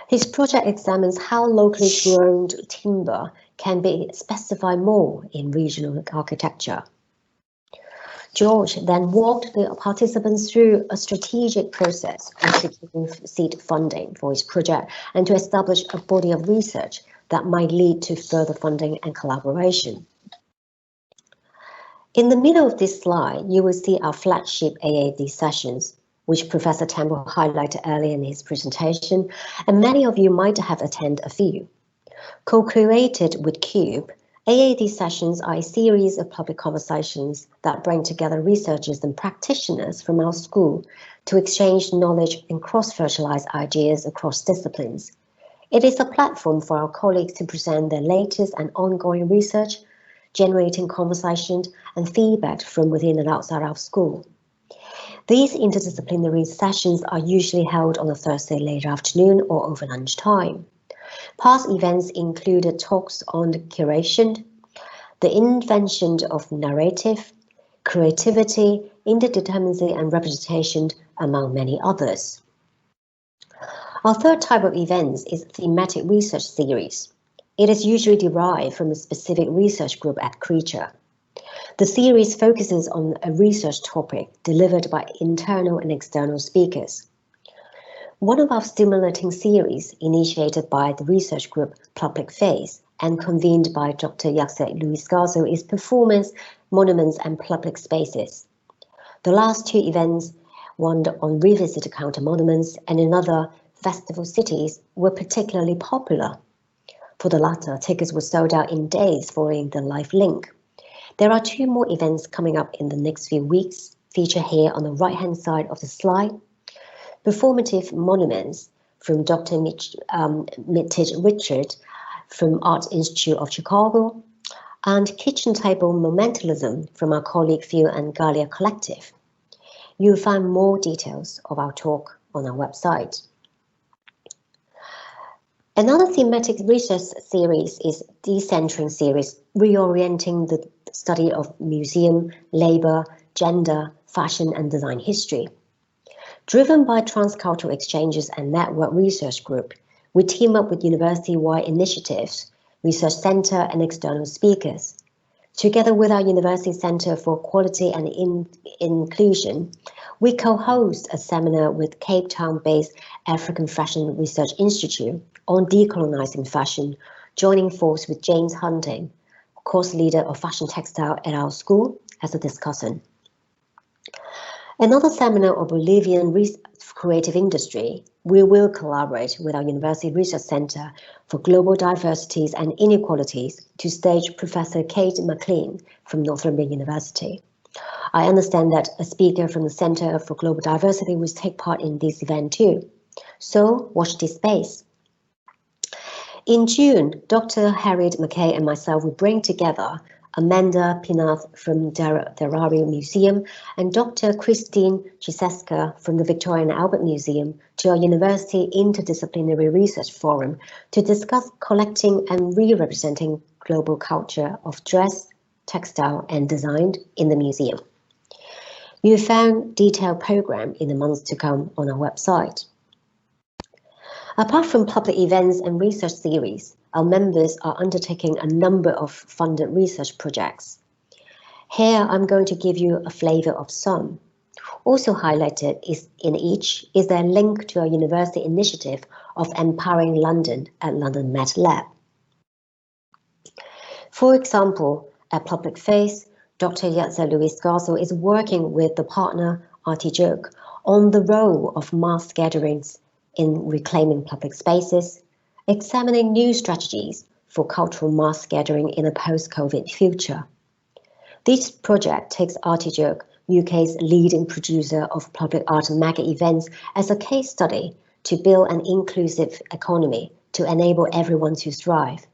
His project examines how locally grown timber can be specified more in regional architecture. George then walked the participants through a strategic process of securing seed funding for his project and to establish a body of research that might lead to further funding and collaboration. In the middle of this slide, you will see our flagship AAD sessions, which Professor Temple highlighted earlier in his presentation, and many of you might have attended a few. Co-created with CUBE, AAD sessions are a series of public conversations that bring together researchers and practitioners from our school to exchange knowledge and cross-fertilize ideas across disciplines. It is a platform for our colleagues to present their latest and ongoing research, generating conversation and feedback from within and outside our school. These interdisciplinary sessions are usually held on a Thursday late afternoon or over lunchtime. Past events included talks on the curation, the invention of narrative, creativity, interdeterminacy and representation, among many others. Our third type of events is thematic research series. It is usually derived from a specific research group at Creature. The series focuses on a research topic delivered by internal and external speakers. One of our stimulating series, initiated by the research group Public Face and convened by Dr. Jacek Luis Garzo, is Performance, Monuments and Public Spaces. The last 2 events, one on revisited counter monuments and another Festival Cities, were particularly popular. For the latter, tickets were sold out in days following the live link. There are 2 more events coming up in the next few weeks, featured here on the right-hand side of the slide, performative monuments from Dr. Mitch Richard from Art Institute of Chicago, and kitchen table monumentalism from our colleague Phil and Galia Collective. You'll find more details of our talk on our website. Another thematic research series is Decentering series, reorienting the study of museum, labour, gender, fashion and design history. Driven by transcultural exchanges and network research group, we team up with university-wide initiatives, research centre and external speakers. Together with our University Centre for Quality and Inclusion, we co-host a seminar with Cape Town-based African Fashion Research Institute on decolonising fashion, joining force with James Hunting, course leader of fashion textile at our school, as a discussant. Another seminar of Bolivian creative industry, we will collaborate with our University Research Centre for Global Diversities and Inequalities to stage Professor Kate McLean from Northumberland University. I understand that a speaker from the Centre for Global Diversity will take part in this event too. So watch this space. In June, Dr. Harriet McKay and myself will bring together Amanda Pinath from Derario Museum and Dr. Christine Chiseska from the Victoria and Albert Museum to our University Interdisciplinary Research Forum to discuss collecting and re-representing global culture of dress, textile and design in the museum. You found detailed program in the months to come on our website. Apart from public events and research series, our members are undertaking a number of funded research projects. Here, I'm going to give you a flavour of some. Also highlighted in each is their link to our university initiative of Empowering London at London Met Lab. For example, at Public Face, Dr. Yatza Luis Garzo is working with the partner Architectural on the role of mass gatherings in reclaiming public spaces, examining new strategies for cultural mass gathering in a post-COVID future. This project takes Architectural, UK's leading producer of public art and mega events, as a case study to build an inclusive economy to enable everyone to thrive.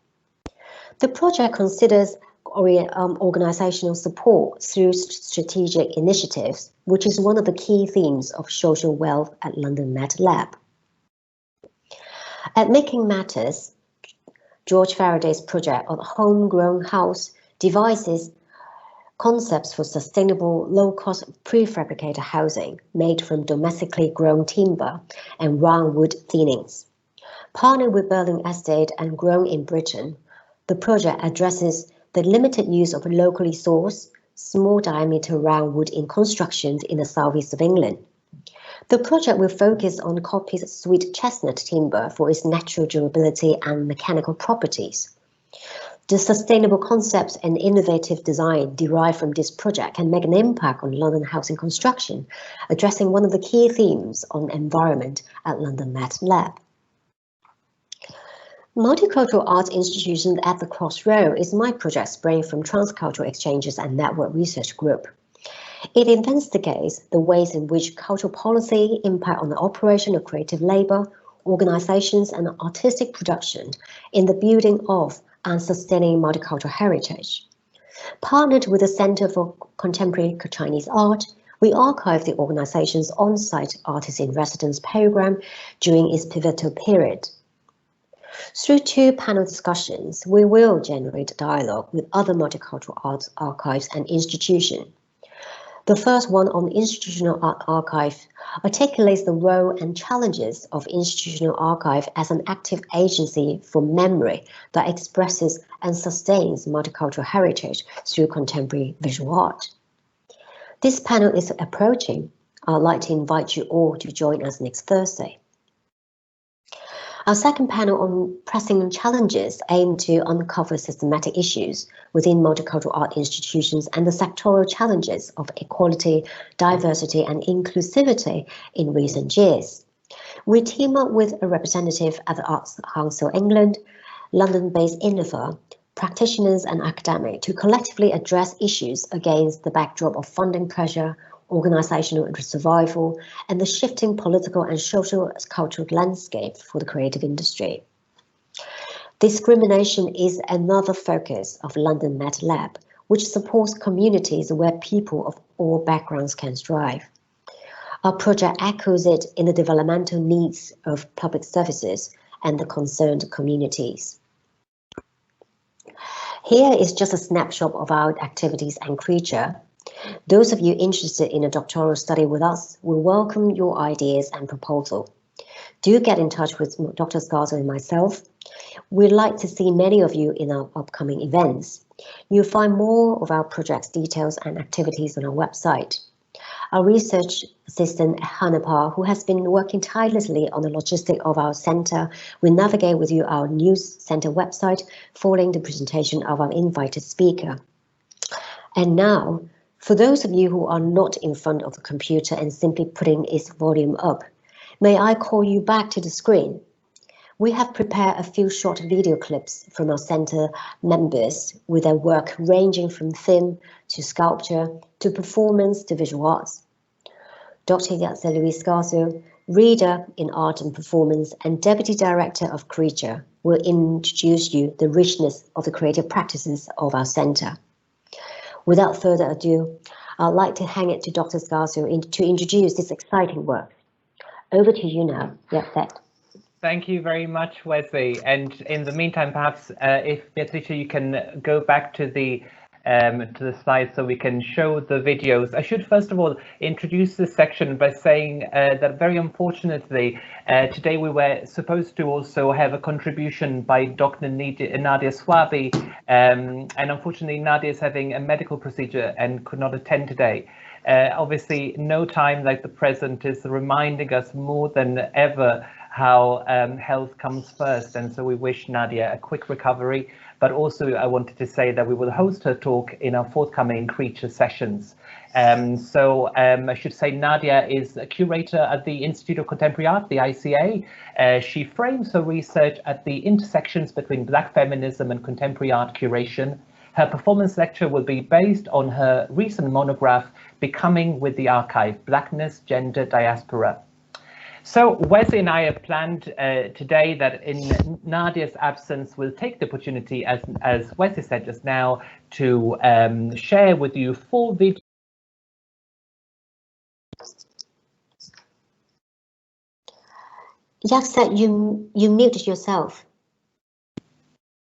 The project considers organisational support through strategic initiatives, which is one of the key themes of social wealth at London Met Lab. At Making Matters, George Faraday's project of homegrown house devises concepts for sustainable, low-cost prefabricated housing made from domestically grown timber and round wood thinnings. Partnered with Berlin Estate and grown in Britain, the project addresses the limited use of locally sourced, small diameter round wood in constructions in the southeast of England. The project will focus on Coppice sweet chestnut timber for its natural durability and mechanical properties. The sustainable concepts and innovative design derived from this project can make an impact on London housing construction, addressing one of the key themes on environment at London Met Lab. Multicultural Arts Institutions at the Crossroad is my project sprang from transcultural exchanges and network research group. It investigates the ways in which cultural policy impact on the operation of creative labour, organisations and artistic production in the building of and sustaining multicultural heritage. Partnered with the Centre for Contemporary Chinese Art, we archive the organisation's on-site Artist in Residence programme during its pivotal period. Through 2 panel discussions, we will generate dialogue with other multicultural arts archives and institutions. The first one on Institutional Art Archive articulates the role and challenges of institutional archive as an active agency for memory that expresses and sustains multicultural heritage through contemporary visual art. This panel is approaching. I'd like to invite you all to join us next Thursday. Our second panel on pressing challenges aimed to uncover systematic issues within multicultural art institutions and the sectoral challenges of equality, diversity and inclusivity in recent years. We team up with a representative at the Arts Council England, London-based Innova, practitioners and academics to collectively address issues against the backdrop of funding pressure, organisational survival, and the shifting political and social cultural landscape for the creative industry. Discrimination is another focus of London Met Lab, which supports communities where people of all backgrounds can thrive. Our project echoes it in the developmental needs of public services and the concerned communities. Here is just a snapshot of our activities and Creature. Those of you interested in a doctoral study with us will welcome your ideas and proposal. Do get in touch with Dr. Scarzo and myself. We'd like to see many of you in our upcoming events. You'll find more of our project's details and activities on our website. Our research assistant, Hanapa, who has been working tirelessly on the logistics of our centre, will navigate with you our news centre website following the presentation of our invited speaker. And now, for those of you who are not in front of the computer and simply putting its volume up, may I call you back to the screen? We have prepared a few short video clips from our centre members with their work ranging from film to sculpture to performance to visual arts. Dr. Yatza Louise Scarzo, Reader in Art and Performance and Deputy Director of Creature, will introduce you the richness of the creative practices of our centre. Without further ado, I'd like to hand it to Dr. Scarzo to introduce this exciting work. Over to you now, Yatza. Thank you very much, Wesley. And in the meantime, perhaps if Beatrice, you can go back to the slides so we can show the videos. I should first of all introduce this section by saying that very unfortunately today we were supposed to also have a contribution by Dr. Nadia Swabi, and unfortunately Nadia is having a medical procedure and could not attend today. Obviously, no time like the present is reminding us more than ever how health comes first, and so we wish Nadia a quick recovery. But also I wanted to say that we will host her talk in our forthcoming Creature sessions. So I should say Nadia is a curator at the Institute of Contemporary Art, the ICA. She frames her research at the intersections between Black feminism and contemporary art curation. Her performance lecture will be based on her recent monograph, Becoming with the Archive, Blackness, Gender, Diaspora. So Wesley and I have planned today that in Nadia's absence, we'll take the opportunity, as Wesley said just now, to share with you 4 videos. Yatza, you muted yourself.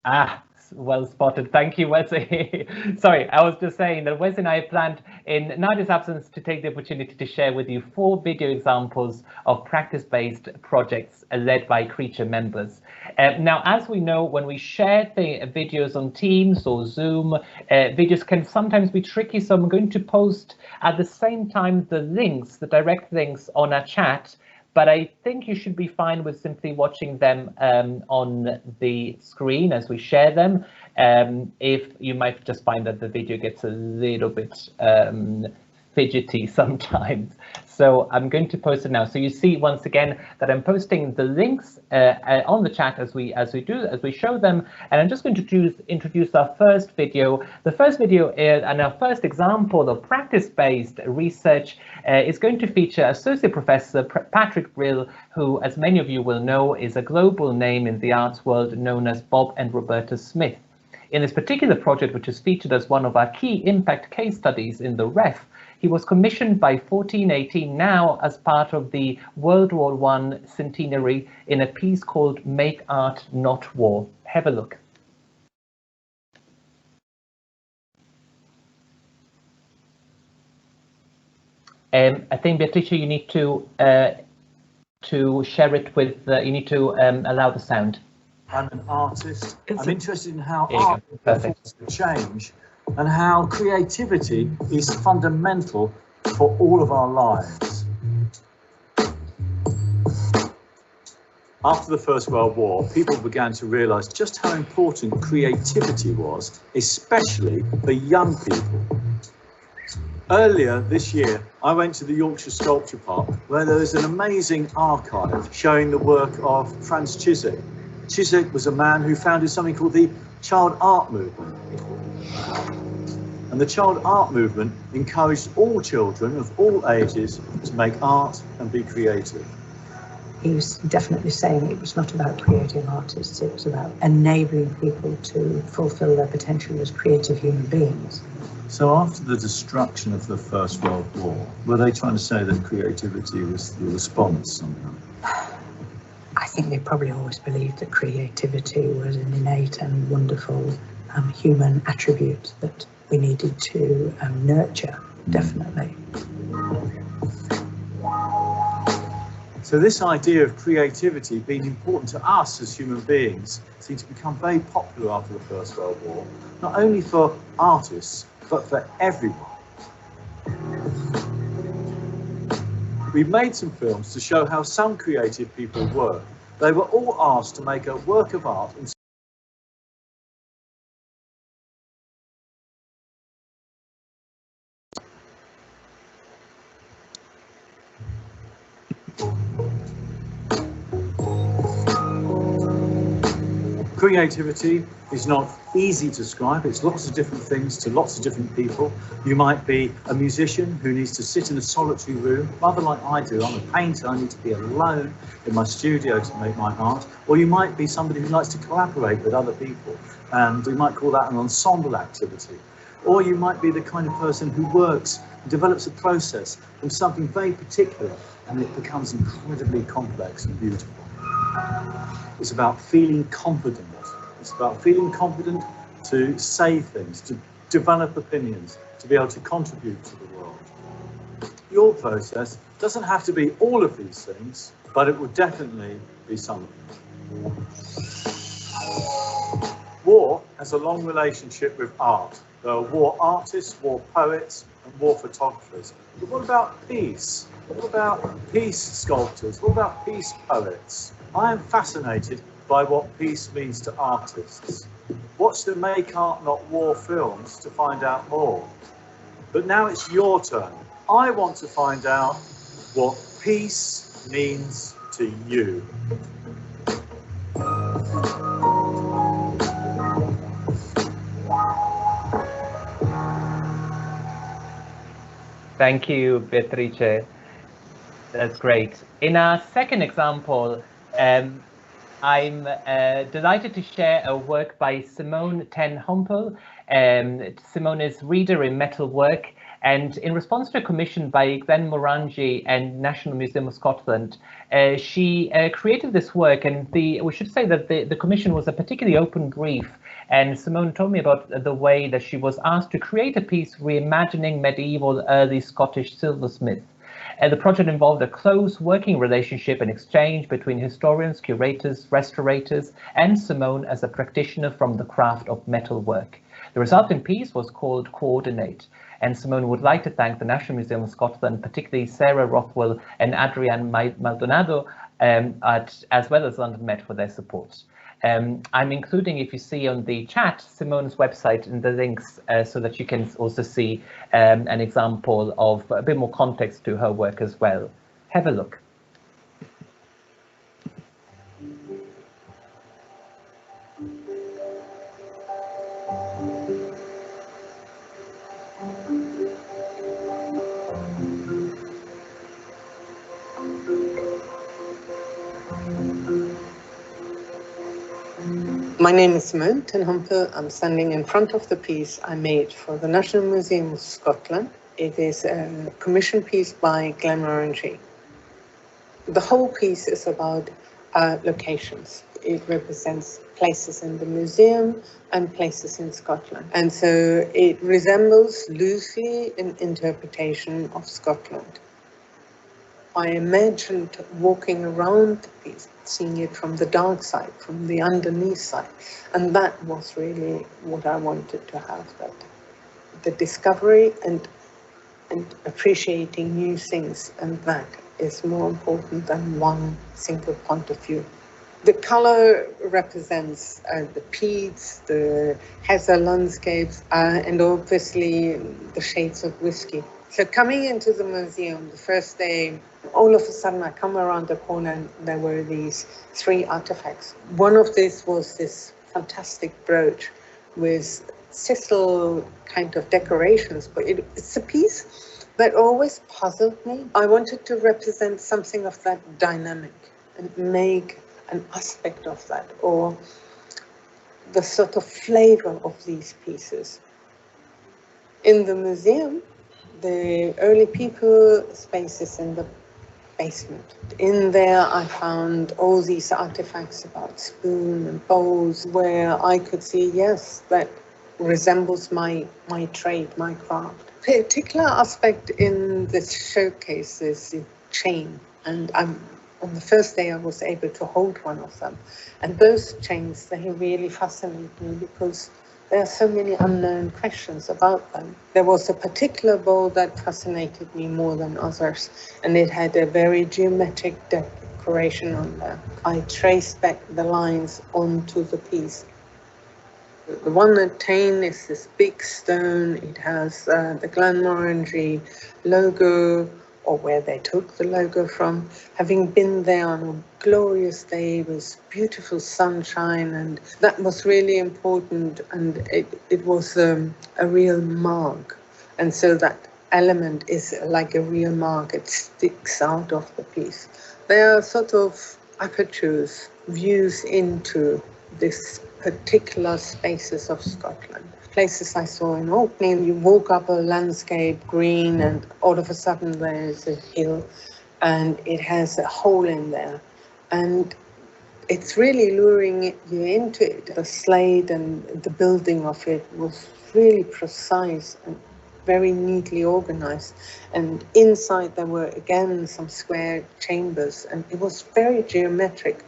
Ah, well spotted. Thank you, Wesley. Sorry, I was just saying that Wesley and I planned in Nadia's absence to take the opportunity to share with you 4 video examples of practice-based projects led by Creature members. Now, as we know, when we share the videos on Teams or Zoom, videos can sometimes be tricky, so I'm going to post at the same time the links, the direct links on our chat. But I think you should be fine with simply watching them on the screen as we share them. If you might just find that the video gets a little bit fidgety sometimes. So I'm going to post it now. So you see once again that I'm posting the links on the chat as we show them. And I'm just going to introduce our first video. The first video is, and our first example of practice-based research is going to feature Associate Professor Patrick Brill, who, as many of you will know, is a global name in the arts world known as Bob and Roberta Smith. In this particular project, which is featured as one of our key impact case studies in the REF, he was commissioned by 1418 now as part of the World War I centenary in a piece called Make Art Not War. Have a look. I think, Beatrice, you need to share it with, you need to allow the sound. I'm an artist. I'm interested in how art affects change and how creativity is fundamental for all of our lives. After the First World War, people began to realise just how important creativity was, especially for young people. Earlier this year, I went to the Yorkshire Sculpture Park, where there is an amazing archive showing the work of Franz Chiswick. Chiswick was a man who founded something called the child art movement. And And the child art movement encouraged all children of all ages to make art and be creative. He was definitely saying it was not about creating artists, it was about enabling people to fulfill their potential as creative human beings. So after the destruction of the First World War, were they trying to say that creativity was the response somehow? I think they probably always believed that creativity was an innate and wonderful human attribute that we needed to nurture, definitely. So this idea of creativity being important to us as human beings seemed to become very popular after the First World War, not only for artists, but for everyone. We've made some films to show how some creative people work. They were all asked to make a work of art in Creativity is not easy to describe. It's lots of different things to lots of different people. You might be a musician who needs to sit in a solitary room, rather like I do. I'm a painter, I need to be alone in my studio to make my art. Or you might be somebody who likes to collaborate with other people, and we might call that an ensemble activity. Or you might be the kind of person who works and develops a process from something very particular, and it becomes incredibly complex and beautiful. It's about feeling confident. It's about feeling confident to say things, to develop opinions, to be able to contribute to the world. Your process doesn't have to be all of these things, but it will definitely be some of them. War has a long relationship with art. There are war artists, war poets, and war photographers. But what about peace? What about peace sculptors? What about peace poets? I am fascinated by what peace means to artists. Watch the Make Art Not War films to find out more. But now it's your turn. I want to find out what peace means to you. Thank you, Beatrice. That's great. In our second example, I'm delighted to share a work by Simone ten Hompel. Simone is reader in metalwork, and in response to a commission by Glen Morangi and National Museum of Scotland, she created this work, and we should say that the commission was a particularly open brief, and Simone told me about the way that she was asked to create a piece reimagining medieval early Scottish silversmith. The project involved a close working relationship and exchange between historians, curators, restaurators, and Simone as a practitioner from the craft of metalwork. The resulting piece was called Coordinate, and Simone would like to thank the National Museum of Scotland, particularly Sarah Rothwell and Adrian Maldonado, as well as London Met, for their support. I'm including, if you see on the chat, Simone's website in the links so that you can also see an example of a bit more context to her work as well. Have a look. My name is Simone ten Hompel. I'm standing in front of the piece I made for the National Museum of Scotland. It is a commission piece by Glen Morangi. The whole piece is about locations. It represents places in the museum and places in Scotland. And so it resembles loosely an interpretation of Scotland. I imagined walking around the piece, seeing it from the dark side, from the underneath side. And that was really what I wanted to have, that the discovery and appreciating new things, and that is more important than one single point of view. The color represents the peats, the heather landscapes, and obviously the shades of whiskey. So coming into the museum the first day, all of a sudden I come around the corner and there were these 3 artifacts. One of these was this fantastic brooch with sisal kind of decorations, but it's a piece that always puzzled me. I wanted to represent something of that dynamic and make an aspect of that, or the sort of flavor of these pieces. In the museum, the early people spaces in the basement. In there, I found all these artifacts about spoon and bowls, where I could see, yes, that resembles my trade, my craft. A particular aspect in this showcase is the chain, and on the first day I was able to hold one of them. And those chains, they really fascinate me because there are so many unknown questions about them. There was a particular bowl that fascinated me more than others, and it had a very geometric decoration on there. I traced back the lines onto the piece. The one at Tain is this big stone. It has the Glenmorangie logo, or where they took the logo from. Having been there on a glorious day with beautiful sunshine, and that was really important, and it was a real mark. And so that element is like a real mark. It sticks out of the piece. There are sort of apertures, views into this particular spaces of Scotland. Places I saw in Orkney, you walk up a landscape, green, and all of a sudden there's a hill, and it has a hole in there. And it's really luring you into it. The slate and the building of it was really precise and very neatly organized. And inside there were, again, some square chambers, and it was very geometric.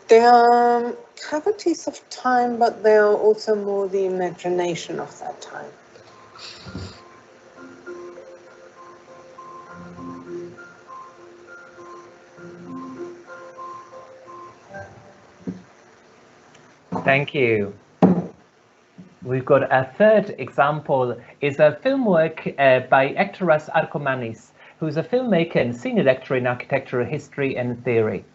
They are cavities of time, but they are also more the imagination of that time. Thank you. We've got a third example, is a film work by Hectoras Arkomanis, who's a filmmaker and senior lecturer in architectural history and theory.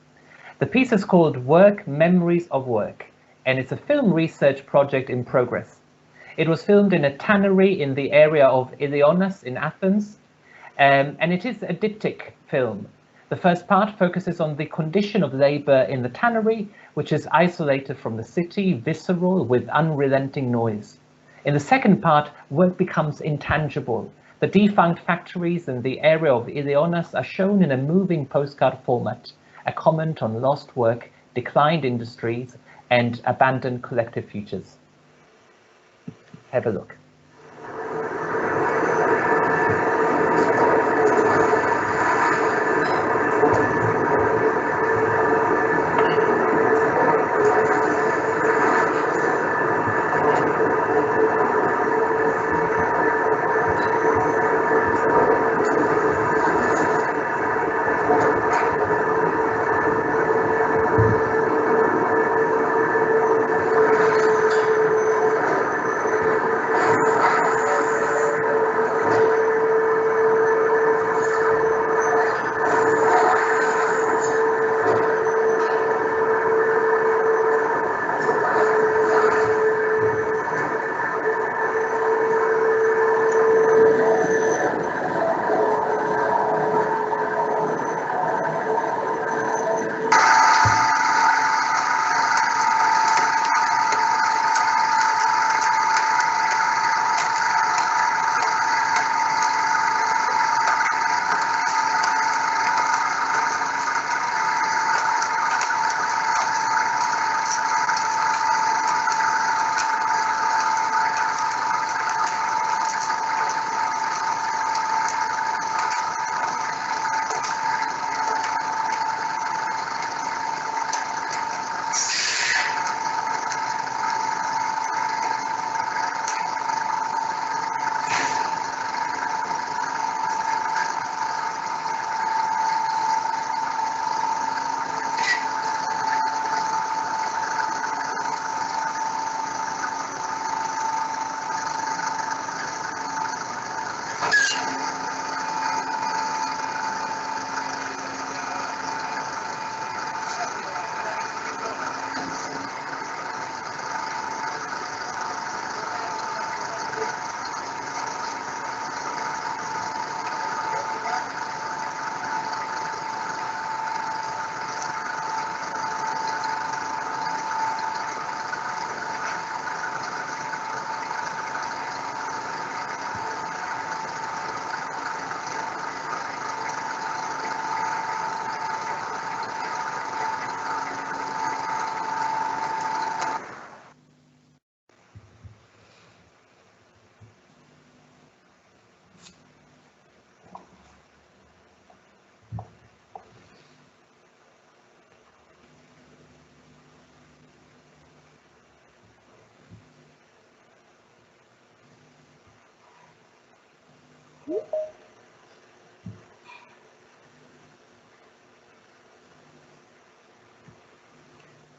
The piece is called Work, Memories of Work, and it's a film research project in progress. It was filmed in a tannery in the area of Ilionas in Athens, and it is a diptych film. The first part focuses on the condition of labor in the tannery, which is isolated from the city, visceral, with unrelenting noise. In the second part, work becomes intangible. The defunct factories in the area of Ilionas are shown in a moving postcard format, a comment on lost work, declined industries, and abandoned collective futures. Have a look.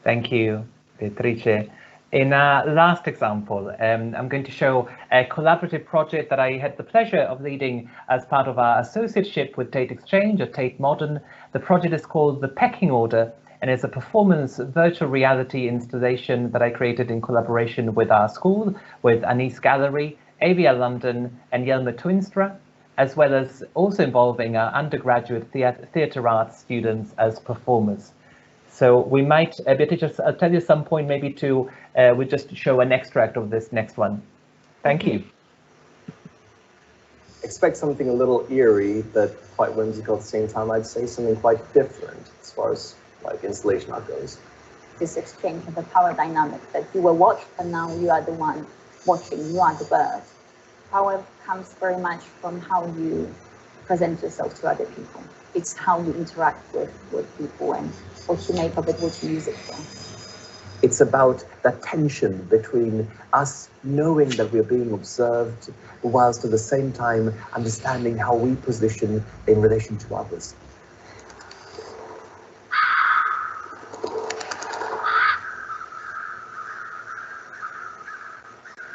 Thank you, Beatrice. In our last example, I'm going to show a collaborative project that I had the pleasure of leading as part of our associateship with Tate Exchange at Tate Modern. The project is called The Pecking Order, and it's a performance virtual reality installation that I created in collaboration with our school, with Anis Gallery, AVL London, and Yelmer Twinstra, as well as also involving our undergraduate theatre arts students as performers. So we might, Beatrice, I'll tell you some point maybe to, we'll just show an extract of this next one. Thank you. Expect something a little eerie, but quite whimsical at the same time. I'd say something quite different as far as like installation art goes. This exchange of the power dynamic that you were watched, and now you are the one watching, you are the bird. Power comes very much from how you present yourself to other people. It's how you interact with people and what you make of it, what you use it for. It's about that tension between us knowing that we're being observed, whilst at the same time understanding how we position in relation to others.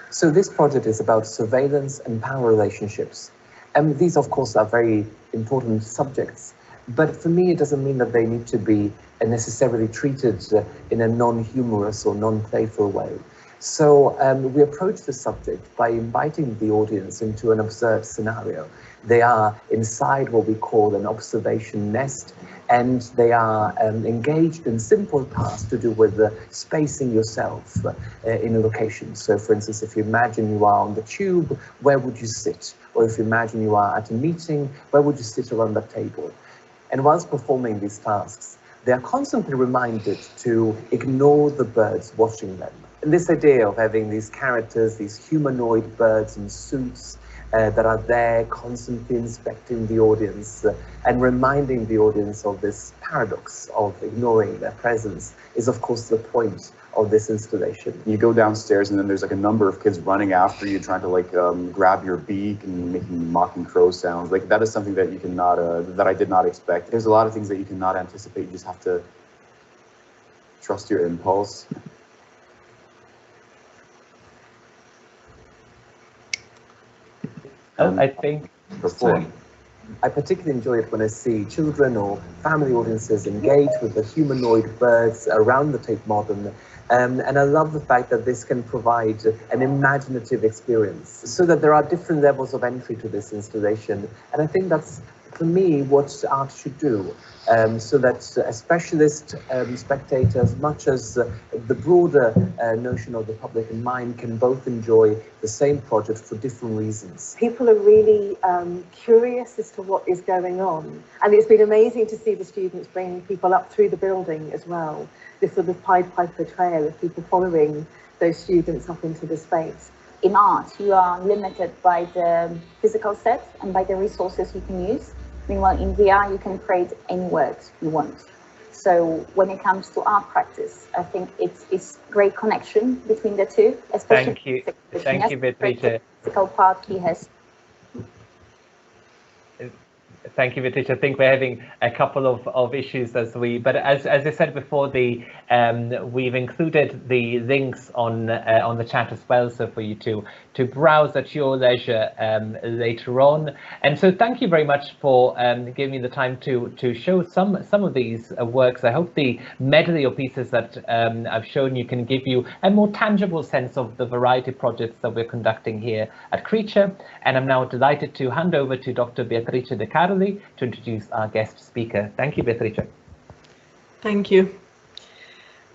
So this project is about surveillance and power relationships. And these, of course, are very important subjects. But for me, it doesn't mean that they need to be necessarily treated in a non-humorous or non-playful way. So we approach the subject by inviting the audience into an observed scenario. They are inside what we call an observation nest, and they are engaged in simple tasks to do with spacing yourself in a location. So for instance, if you imagine you are on the tube, where would you sit? Or if you imagine you are at a meeting, where would you sit around the table? And whilst performing these tasks, they are constantly reminded to ignore the birds watching them. And this idea of having these characters, these humanoid birds in suits that are there constantly inspecting the audience and reminding the audience of this paradox of ignoring their presence is, of course, the point of this installation. You go downstairs and then there's like a number of kids running after you, trying to like grab your beak and making mocking crow sounds. Like that is something that you cannot, that I did not expect. There's a lot of things that you cannot anticipate. You just have to trust your impulse. I think before. I particularly enjoy it when I see children or family audiences engage with the humanoid birds around the Tate Modern. And I love the fact that this can provide an imaginative experience, so that there are different levels of entry to this installation. And I think that's, for me, what art should do, so that a specialist spectator, as much as the broader notion of the public in mind, can both enjoy the same project for different reasons. People are really curious as to what is going on. And it's been amazing to see the students bringing people up through the building as well. This sort of Pied Piper trail of people following those students up into the space. In art, you are limited by the physical set and by the resources you can use. Meanwhile, in VR, you can create any works you want. So when it comes to art practice, I think it's great connection between the two, especially Thank you, Beatrice. The physical part he has. Thank you, Beatrice. I think we're having a couple of issues as I said before, we've included the links on the chat as well, so for you to browse at your leisure later on. And so thank you very much for giving me the time to show some of these works. I hope the medley of pieces that I've shown you can give you a more tangible sense of the variety of projects that we're conducting here at Creature. And I'm now delighted to hand over to Dr. Beatrice De Carli to introduce our guest speaker. Thank you, Beatrice. Thank you.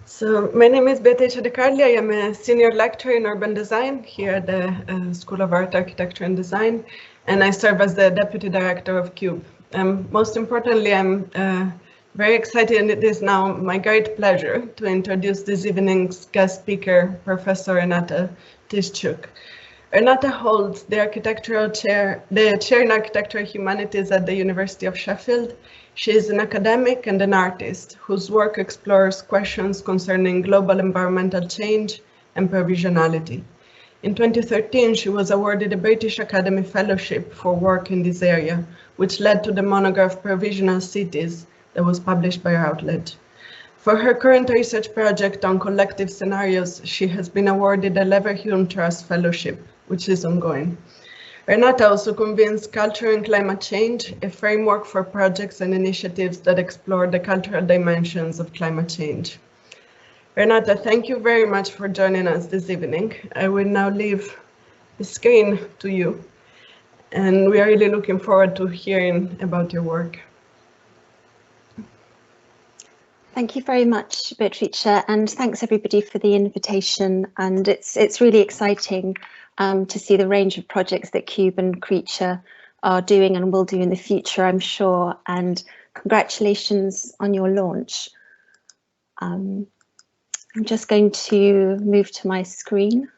So my name is Beatrice De Carli. I am a senior lecturer in urban design here at the School of Art, Architecture and Design, and I serve as the deputy director of CUBE. Most importantly, I'm very excited, and it is now my great pleasure to introduce this evening's guest speaker, Professor Renata Tyszczuk. Renata holds the chair in Architectural Humanities at the University of Sheffield. She is an academic and an artist whose work explores questions concerning global environmental change and provisionality. In 2013, she was awarded a British Academy Fellowship for work in this area, which led to the monograph Provisional Cities that was published by Routledge. For her current research project on collective scenarios, she has been awarded a Leverhulme Trust Fellowship, which is ongoing. Renata also convenes Culture and Climate Change, a framework for projects and initiatives that explore the cultural dimensions of climate change. Renata, thank you very much for joining us this evening. I will now leave the screen to you, and we are really looking forward to hearing about your work. Thank you very much, Beatrice, and thanks everybody for the invitation. And it's really exciting to see the range of projects that Cube and Creature are doing and will do in the future, I'm sure. And congratulations on your launch. I'm just going to move to my screen.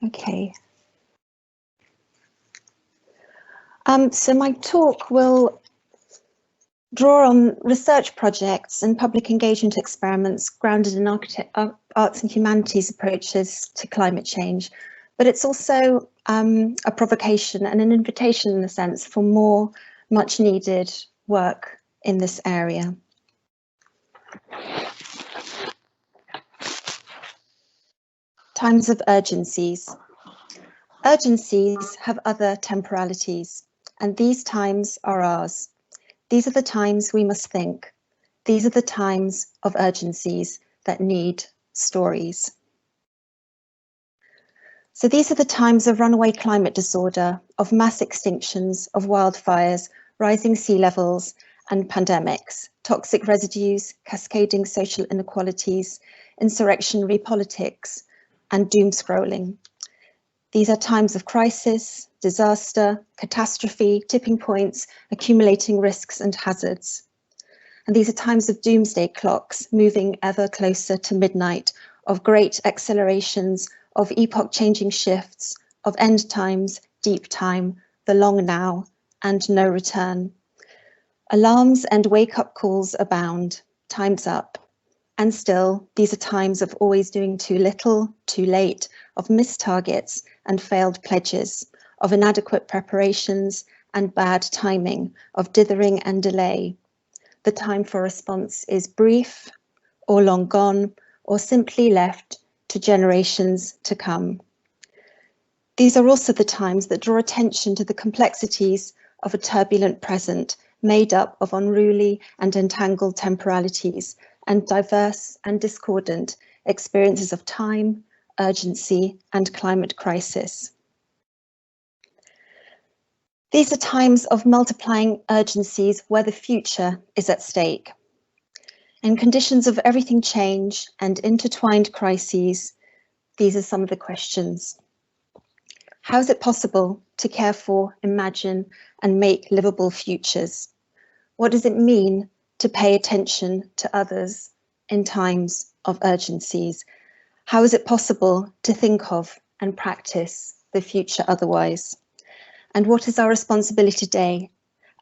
Okay. So my talk will draw on research projects and public engagement experiments grounded in arts and humanities approaches to climate change, but it's also a provocation and an invitation, in a sense, for more much needed work in this area. Times of urgencies. Urgencies have other temporalities, and these times are ours. These are the times we must think. These are the times of urgencies that need stories. So these are the times of runaway climate disorder, of mass extinctions, of wildfires, rising sea levels and pandemics, toxic residues, cascading social inequalities, insurrectionary politics, and doomscrolling. These are times of crisis, disaster, catastrophe, tipping points, accumulating risks and hazards. And these are times of doomsday clocks moving ever closer to midnight, of great accelerations, of epoch-changing shifts, of end times, deep time, the long now, and no return. Alarms and wake-up calls abound, time's up. And still, these are times of always doing too little, too late, of missed targets and failed pledges, of inadequate preparations and bad timing, of dithering and delay. The time for response is brief, or long gone, or simply left to generations to come. These are also the times that draw attention to the complexities of a turbulent present, made up of unruly and entangled temporalities, and diverse and discordant experiences of time, urgency, and climate crisis. These are times of multiplying urgencies where the future is at stake. In conditions of everything change and intertwined crises, these are some of the questions. How is it possible to care for, imagine, and make livable futures? What does it mean to pay attention to others in times of urgencies? How is it possible to think of and practice the future otherwise? And what is our responsibility today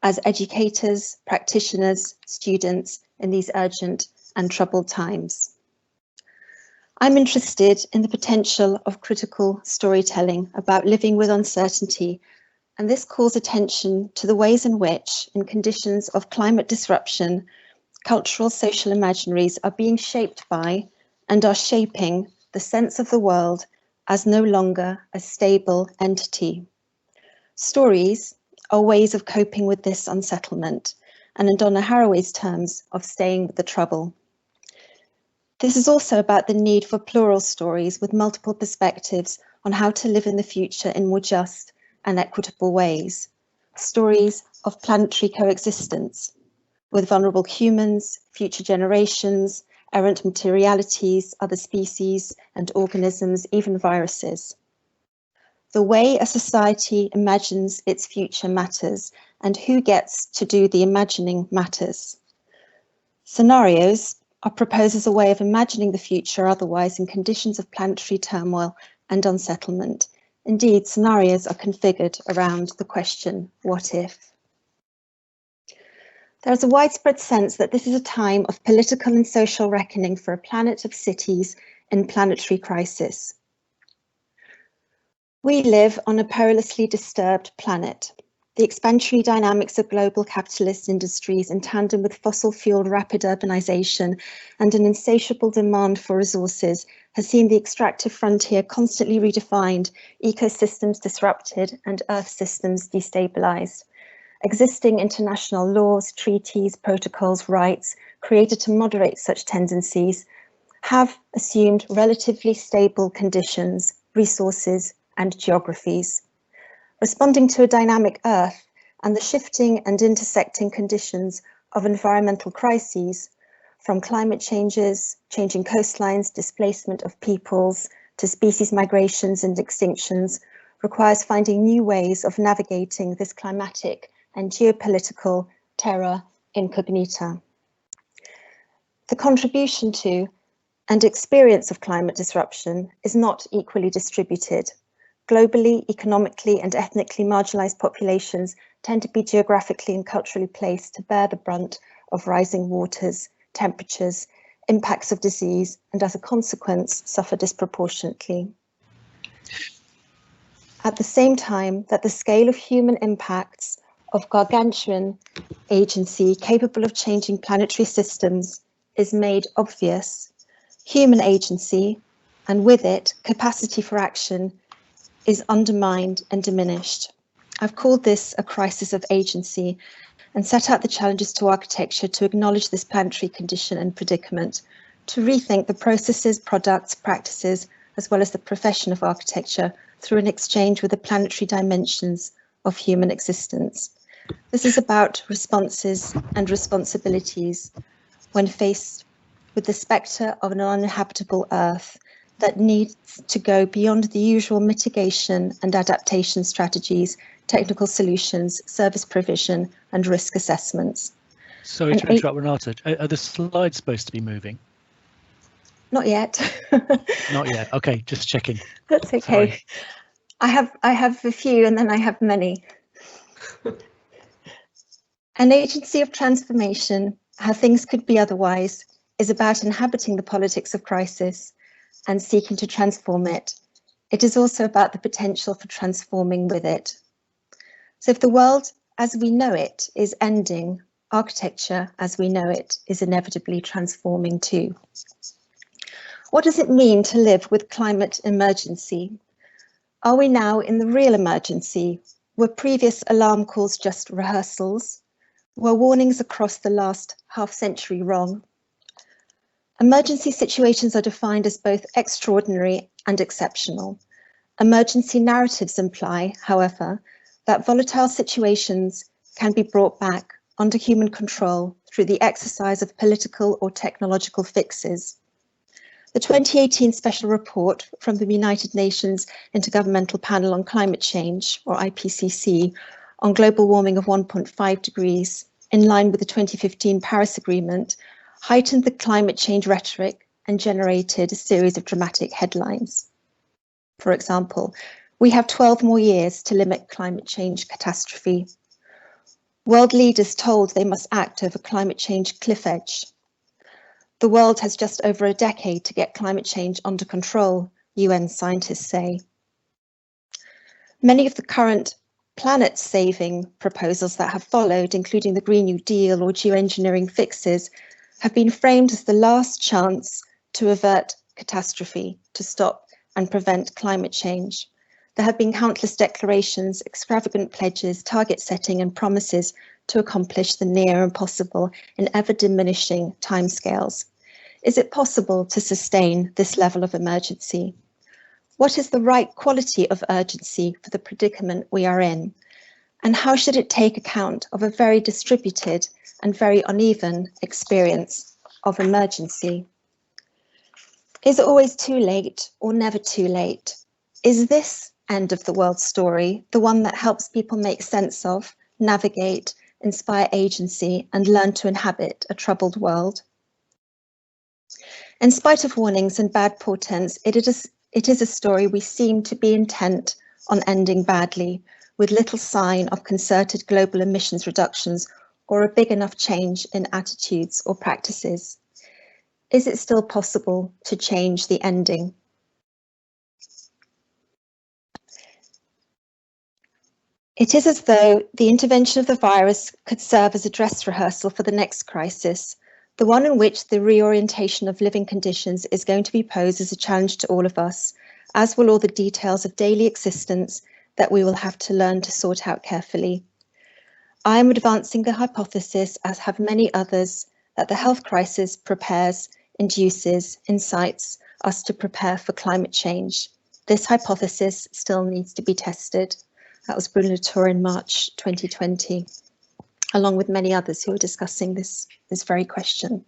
as educators, practitioners, students in these urgent and troubled times? I'm interested in the potential of critical storytelling about living with uncertainty, and this calls attention to the ways in which, in conditions of climate disruption, cultural social imaginaries are being shaped by and are shaping the sense of the world as no longer a stable entity. Stories are ways of coping with this unsettlement, and in Donna Haraway's terms, of staying with the trouble. This is also about the need for plural stories with multiple perspectives on how to live in the future in more just and equitable ways. Stories of planetary coexistence with vulnerable humans, future generations, errant materialities, other species and organisms, even viruses. The way a society imagines its future matters, and who gets to do the imagining matters. Scenarios are proposed as a way of imagining the future otherwise in conditions of planetary turmoil and unsettlement. Indeed, scenarios are configured around the question, what if? There is a widespread sense that this is a time of political and social reckoning for a planet of cities in planetary crisis. We live on a perilously disturbed planet. The expansionary dynamics of global capitalist industries in tandem with fossil-fueled rapid urbanization and an insatiable demand for resources has seen the extractive frontier constantly redefined, ecosystems disrupted, and Earth systems destabilized. Existing international laws, treaties, protocols, rights created to moderate such tendencies have assumed relatively stable conditions, resources, and geographies. Responding to a dynamic Earth and the shifting and intersecting conditions of environmental crises, from climate changes, changing coastlines, displacement of peoples, to species migrations and extinctions, requires finding new ways of navigating this climatic and geopolitical terra incognita. The contribution to and experience of climate disruption is not equally distributed. Globally, economically, and ethnically marginalized populations tend to be geographically and culturally placed to bear the brunt of rising waters, temperatures, impacts of disease, and as a consequence, suffer disproportionately. At the same time that the scale of human impacts of gargantuan agency capable of changing planetary systems is made obvious, human agency, and with it, capacity for action, is undermined and diminished. I've called this a crisis of agency and set out the challenges to architecture to acknowledge this planetary condition and predicament, to rethink the processes, products, practices, as well as the profession of architecture through an exchange with the planetary dimensions of human existence. This is about responses and responsibilities when faced with the spectre of an uninhabitable Earth that needs to go beyond the usual mitigation and adaptation strategies, technical solutions, service provision, and risk assessments. Sorry to interrupt, Renata. Are the slides supposed to be moving? Not yet. Not yet. Okay, just checking. That's okay. Sorry. I have a few and then I have many. An agency of transformation, how things could be otherwise, is about inhabiting the politics of crisis and seeking to transform it. It is also about the potential for transforming with it. So if the world as we know it is ending, architecture as we know it is inevitably transforming too. What does it mean to live with climate emergency? Are we now in the real emergency? Were previous alarm calls just rehearsals? Were warnings across the last half century wrong? Emergency situations are defined as both extraordinary and exceptional. Emergency narratives imply, however, that volatile situations can be brought back under human control through the exercise of political or technological fixes. The 2018 special report from the United Nations Intergovernmental Panel on Climate Change, or IPCC, on global warming of 1.5 degrees, in line with the 2015 Paris Agreement, heightened the climate change rhetoric and generated a series of dramatic headlines. For example, we have 12 more years to limit climate change catastrophe. World leaders told they must act over climate change cliff edge. The world has just over a decade to get climate change under control, UN scientists say. Many of the current planet-saving proposals that have followed, including the Green New Deal or geoengineering fixes, have been framed as the last chance to avert catastrophe, to stop and prevent climate change. There have been countless declarations, extravagant pledges, target setting and promises to accomplish the near impossible in ever diminishing timescales. Is it possible to sustain this level of emergency? What is the right quality of urgency for the predicament we are in? And how should it take account of a very distributed and very uneven experience of emergency? Is it always too late or never too late? Is this end of the world story the one that helps people make sense of, navigate, inspire agency, and learn to inhabit a troubled world? In spite of warnings and bad portents, it is a story we seem to be intent on ending badly, with little sign of concerted global emissions reductions or a big enough change in attitudes or practices. Is it still possible to change the ending? It is as though the intervention of the virus could serve as a dress rehearsal for the next crisis, the one in which the reorientation of living conditions is going to be posed as a challenge to all of us, as will all the details of daily existence that we will have to learn to sort out carefully. I am advancing the hypothesis, as have many others, that the health crisis prepares, induces, incites us to prepare for climate change. This hypothesis still needs to be tested. That was Bruno Latour in March 2020, along with many others who were discussing this very question.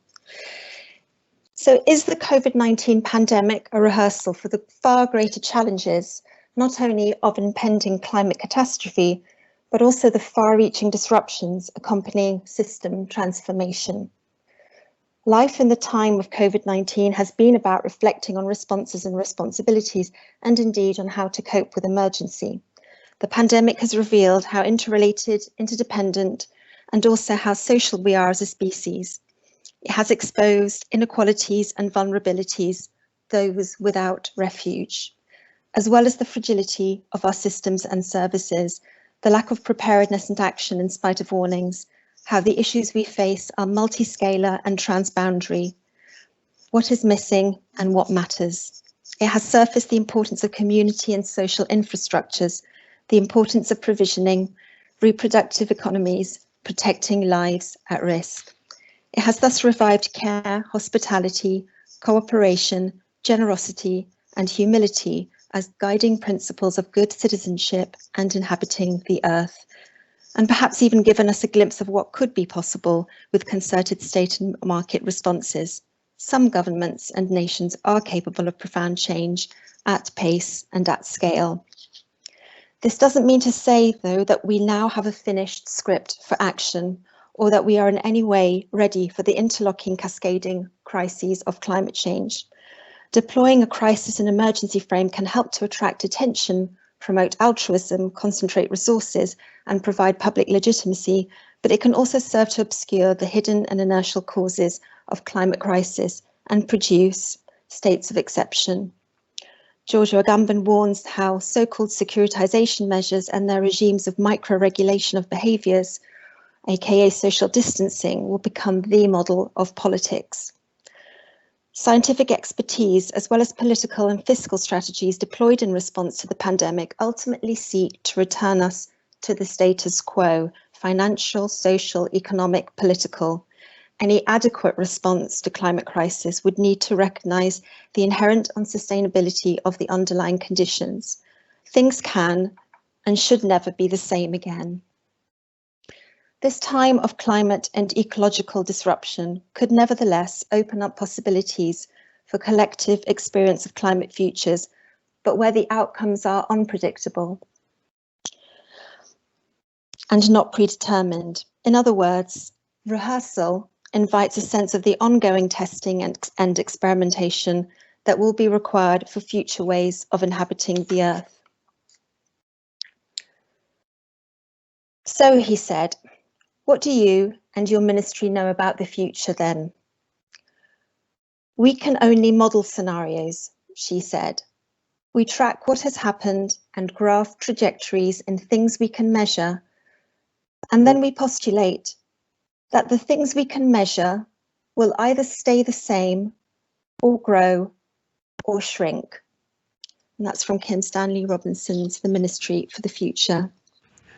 So is the COVID-19 pandemic a rehearsal for the far greater challenges, not only of impending climate catastrophe, but also the far-reaching disruptions accompanying system transformation? Life in the time of COVID-19 has been about reflecting on responses and responsibilities, and indeed on how to cope with emergency. The pandemic has revealed how interrelated, interdependent, and also how social we are as a species. It has exposed inequalities and vulnerabilities, those without refuge, as well as the fragility of our systems and services, the lack of preparedness and action in spite of warnings, how the issues we face are multi-scalar and transboundary, what is missing and what matters. It has surfaced the importance of community and social infrastructures, the importance of provisioning, reproductive economies, protecting lives at risk. It has thus revived care, hospitality, cooperation, generosity, and humility as guiding principles of good citizenship and inhabiting the earth, and perhaps even given us a glimpse of what could be possible with concerted state and market responses. Some governments and nations are capable of profound change at pace and at scale. This doesn't mean to say, though, that we now have a finished script for action, or that we are in any way ready for the interlocking, cascading crises of climate change. Deploying a crisis and emergency frame can help to attract attention, promote altruism, concentrate resources, and provide public legitimacy, but it can also serve to obscure the hidden and inertial causes of climate crisis and produce states of exception. Giorgio Agamben warns how so-called securitization measures and their regimes of micro-regulation of behaviours, aka social distancing, will become the model of politics. Scientific expertise, as well as political and fiscal strategies deployed in response to the pandemic, ultimately seek to return us to the status quo, financial, social, economic, political. Any adequate response to climate crisis would need to recognise the inherent unsustainability of the underlying conditions. Things can and should never be the same again. This time of climate and ecological disruption could nevertheless open up possibilities for collective experience of climate futures, but where the outcomes are unpredictable and not predetermined. In other words, rehearsal invites a sense of the ongoing testing and experimentation that will be required for future ways of inhabiting the earth. So he said, what do you and your ministry know about the future then? We can only model scenarios, she said. We track what has happened and graph trajectories in things we can measure, and then we postulate that the things we can measure will either stay the same or grow or shrink. And that's from Kim Stanley Robinson's The Ministry for the Future.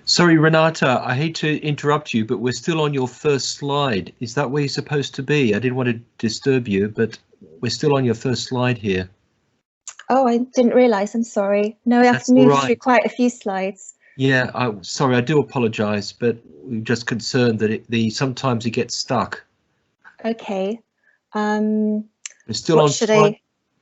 Sorry, Renata, I hate to interrupt you, but we're still on your first slide. Is that where you're supposed to be? I didn't want to disturb you, but we're still on your first slide here. Oh, I didn't realise, I'm sorry. No, we have to move through quite a few slides. Yeah, sorry, I do apologise, but we're just concerned that sometimes it gets stuck. Okay. We're still on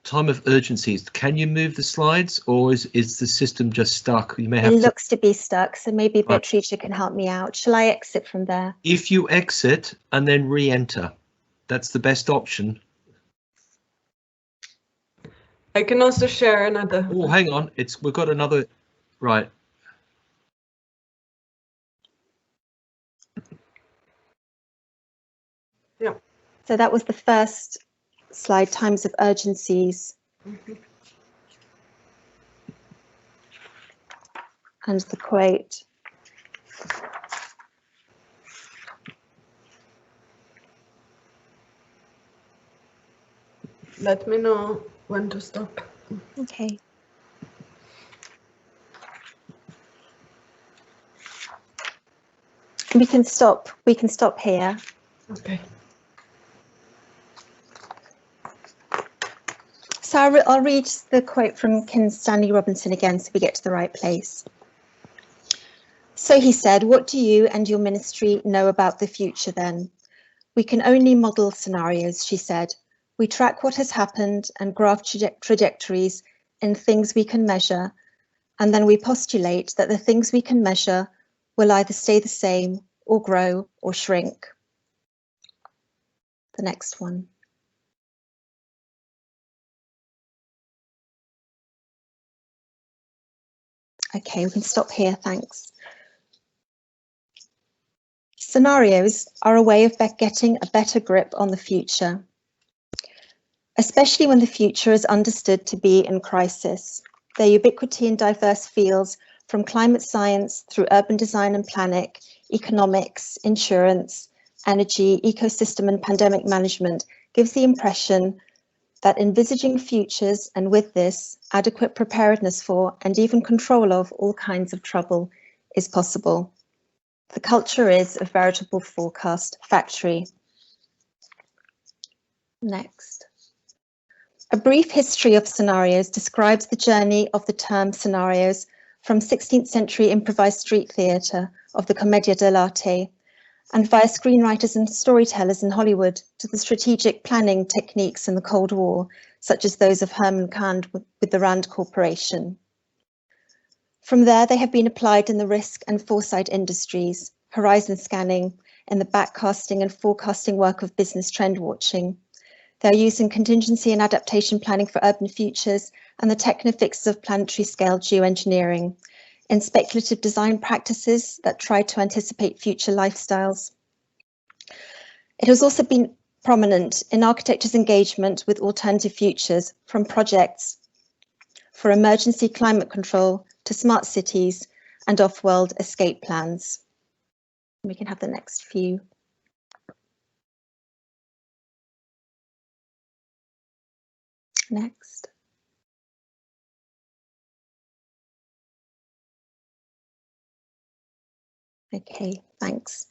time of urgencies. Can you move the slides, or is the system just stuck? You may have It looks to be stuck, so maybe Beatrice can help me out. Shall I exit from there? If you exit and then re-enter, that's the best option. I can also share another. Oh, hang on, we've got another, right. Yeah. So that was the first slide, times of urgencies. And the quote. Let me know when to stop. Okay. We can stop here. Okay. So I'll read the quote from Stanley Robinson again so we get to the right place. So he said, "What do you and your ministry know about the future then?" "We can only model scenarios," she said. "We track what has happened and graph trajectories in things we can measure, and then we postulate that the things we can measure will either stay the same or grow or shrink." The next one. Okay, we can stop here, thanks. Scenarios are a way of getting a better grip on the future, especially when the future is understood to be in crisis. Their ubiquity in diverse fields, from climate science through urban design and planning, economics, insurance, energy, ecosystem and pandemic management, gives the impression that envisaging futures, and with this, adequate preparedness for and even control of all kinds of trouble, is possible. The culture is a veritable forecast factory. Next. A brief history of scenarios describes the journey of the term scenarios from 16th century improvised street theatre of the Commedia dell'arte and via screenwriters and storytellers in Hollywood to the strategic planning techniques in the Cold War, such as those of Herman Kahn with the Rand Corporation. From there, they have been applied in the risk and foresight industries, horizon scanning, in the backcasting and forecasting work of business trend watching. They are used in contingency and adaptation planning for urban futures and the technofixes of planetary scale geoengineering, in speculative design practices that try to anticipate future lifestyles. It has also been prominent in architecture's engagement with alternative futures, from projects for emergency climate control to smart cities and off-world escape plans. We can have the next few. Next. Okay, thanks.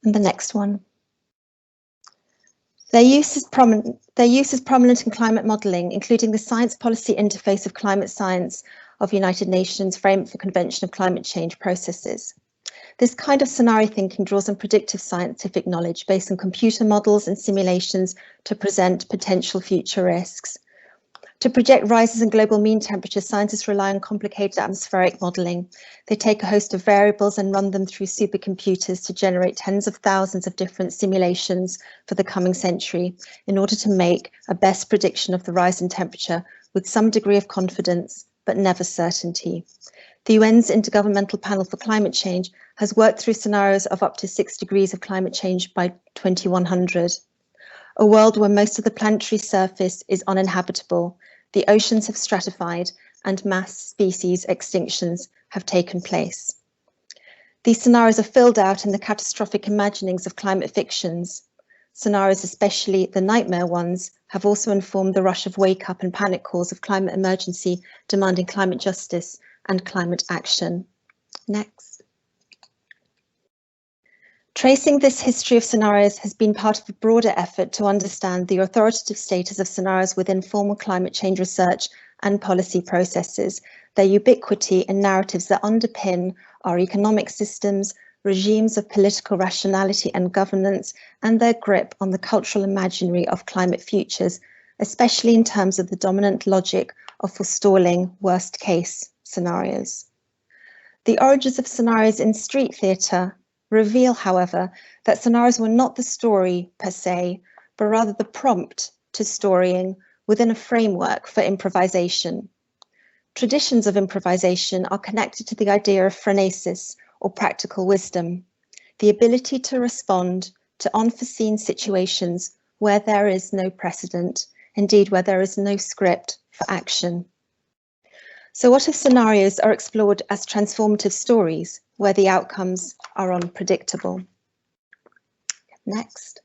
And the next one. Their use is prominent in climate modelling, including the Science Policy Interface of Climate Science of United Nations Framework for Convention of Climate Change Processes. This kind of scenario thinking draws on predictive scientific knowledge based on computer models and simulations to present potential future risks. To project rises in global mean temperature, scientists rely on complicated atmospheric modelling. They take a host of variables and run them through supercomputers to generate tens of thousands of different simulations for the coming century in order to make a best prediction of the rise in temperature with some degree of confidence, but never certainty. The UN's Intergovernmental Panel for Climate Change has worked through scenarios of up to 6 degrees of climate change by 2100. A world where most of the planetary surface is uninhabitable, the oceans have stratified, and mass species extinctions have taken place. These scenarios are filled out in the catastrophic imaginings of climate fictions. Scenarios, especially the nightmare ones, have also informed the rush of wake-up and panic calls of climate emergency demanding climate justice and climate action. Next. Tracing this history of scenarios has been part of a broader effort to understand the authoritative status of scenarios within formal climate change research and policy processes, their ubiquity in narratives that underpin our economic systems, regimes of political rationality and governance, and their grip on the cultural imaginary of climate futures, especially in terms of the dominant logic of forestalling worst-case scenarios. The origins of scenarios in street theatre reveal, however, that scenarios were not the story per se, but rather the prompt to storying within a framework for improvisation. Traditions of improvisation are connected to the idea of phronesis, or practical wisdom, the ability to respond to unforeseen situations where there is no precedent, indeed where there is no script for action. So what if scenarios are explored as transformative stories where the outcomes are unpredictable? Next.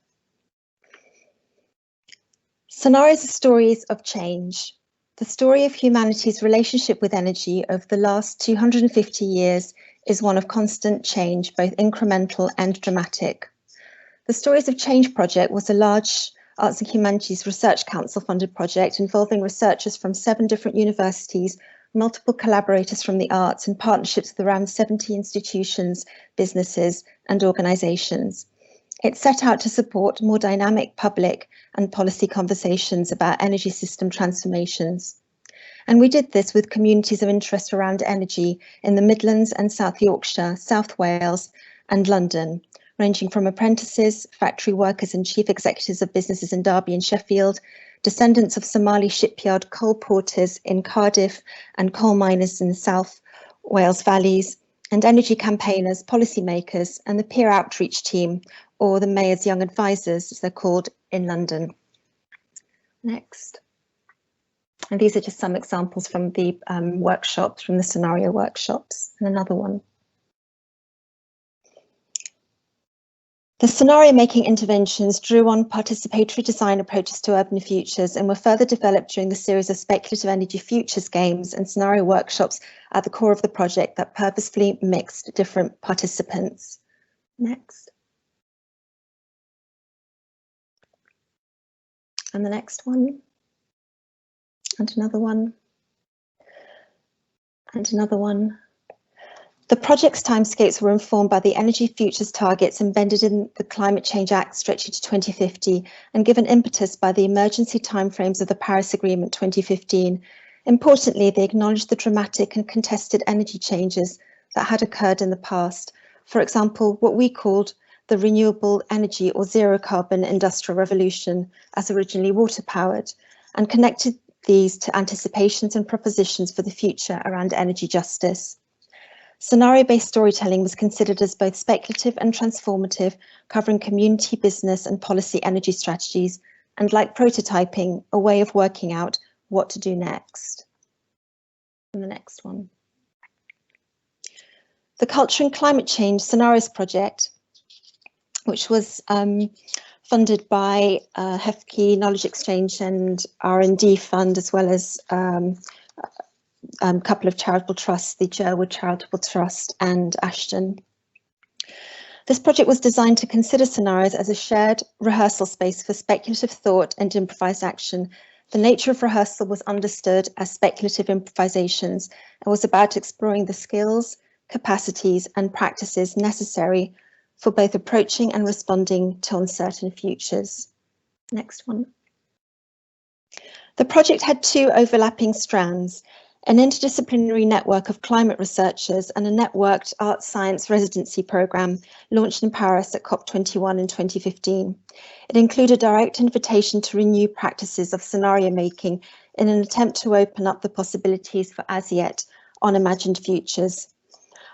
Scenarios are stories of change. The story of humanity's relationship with energy over the last 250 years is one of constant change, both incremental and dramatic. The Stories of Change project was a large Arts and Humanities Research Council funded project involving researchers from 7 different universities, multiple collaborators from the arts, and partnerships with around 70 institutions, businesses and organisations. It set out to support more dynamic public and policy conversations about energy system transformations. And we did this with communities of interest around energy in the Midlands and South Yorkshire, South Wales and London, ranging from apprentices, factory workers and chief executives of businesses in Derby and Sheffield, descendants of Somali shipyard coal porters in Cardiff and coal miners in the South Wales valleys, and energy campaigners, policymakers and the peer outreach team, or the Mayor's Young Advisors, as they're called, in London. Next. And these are just some examples from the workshops, from the scenario workshops, and another one. The scenario making interventions drew on participatory design approaches to urban futures and were further developed during the series of speculative energy futures games and scenario workshops at the core of the project that purposefully mixed different participants. Next. And the next one. And another one. And another one. The project's timescales were informed by the energy futures targets embedded in the Climate Change Act stretching to 2050 and given impetus by the emergency timeframes of the Paris Agreement 2015. Importantly, they acknowledged the dramatic and contested energy changes that had occurred in the past. For example, what we called the renewable energy or zero carbon industrial revolution, as originally water powered, and connected these to anticipations and propositions for the future around energy justice. Scenario-based storytelling was considered as both speculative and transformative, covering community, business and policy energy strategies, and like prototyping, a way of working out what to do next. And the next one. The Culture and Climate Change Scenarios Project, which was funded by HEFKI Knowledge Exchange and R&D Fund, as well as a couple of charitable trusts, the Jerwood Charitable Trust and Ashton. This project was designed to consider scenarios as a shared rehearsal space for speculative thought and improvised action. The nature of rehearsal was understood as speculative improvisations and was about exploring the skills, capacities and practices necessary for both approaching and responding to uncertain futures. Next one. The project had 2 overlapping strands: an interdisciplinary network of climate researchers and a networked art science residency programme launched in Paris at COP21 in 2015. It included a direct invitation to renew practices of scenario making in an attempt to open up the possibilities for as yet unimagined futures.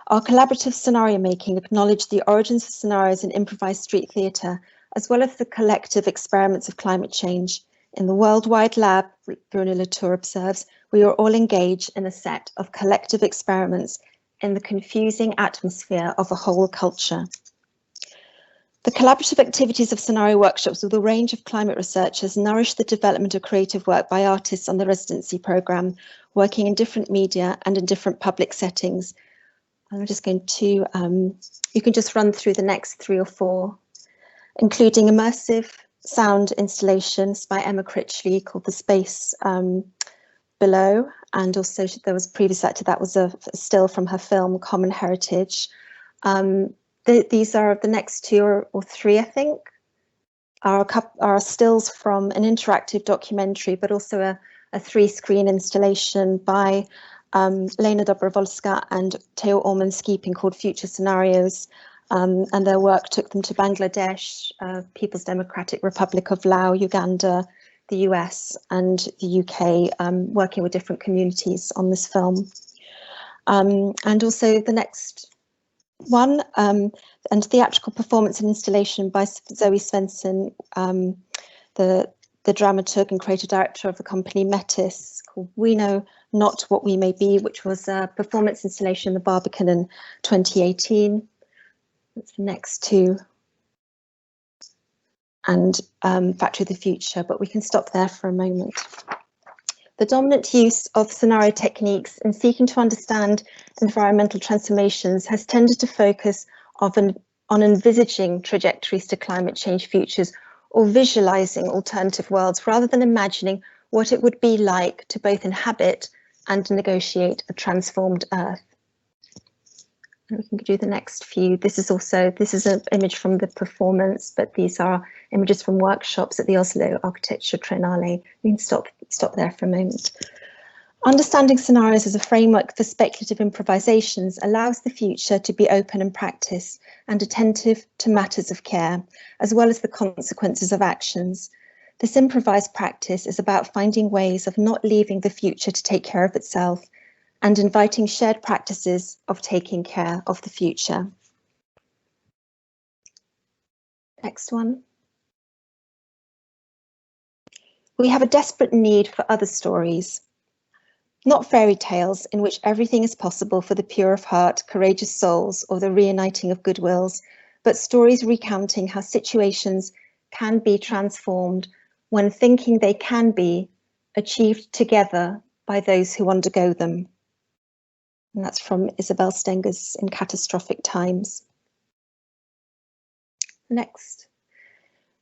Our collaborative scenario making acknowledged the origins of scenarios in improvised street theatre, as well as the collective experiments of climate change. In the worldwide lab, Bruno Latour observes, we are all engaged in a set of collective experiments in the confusing atmosphere of a whole culture. The collaborative activities of scenario workshops with a range of climate researchers nourished the development of creative work by artists on the residency programme, working in different media and in different public settings. I'm just going to, you can just run through the next 3 or 4, including immersive sound installations by Emma Critchley called The Space Below, and also there was previous to that was a still from her film Common Heritage. These are the next 2 or 3, I think, are stills from an interactive documentary, but also a 3-screen installation by Lena Dobrowolska and Theo Orman-Skiping called Future Scenarios. And their work took them to Bangladesh, People's Democratic Republic of Laos, Uganda, the the US and the UK, working with different communities on this film. And also the next one, and theatrical performance and installation by Zoe Svensson, the dramaturg and creative director of the company Metis, called We Know Not What We May Be, which was a performance installation in the Barbican in 2018. That's the next two. And Factory of the Future, but we can stop there for a moment. The dominant use of scenario techniques in seeking to understand environmental transformations has tended to focus on envisaging trajectories to climate change futures, or visualizing alternative worlds, rather than imagining what it would be like to both inhabit and negotiate a transformed Earth. And we can do the next few. This is an image from the performance, but these are images from workshops at the Oslo Architecture Triennale. We can stop there for a moment. Understanding scenarios as a framework for speculative improvisations allows the future to be open in practice and attentive to matters of care, as well as the consequences of actions. This improvised practice is about finding ways of not leaving the future to take care of itself, and inviting shared practices of taking care of the future. Next one. We have a desperate need for other stories, not fairy tales in which everything is possible for the pure of heart, courageous souls, or the reuniting of goodwills, but stories recounting how situations can be transformed when thinking they can be achieved together by those who undergo them. And that's from Isabel Stengers in Catastrophic Times. Next.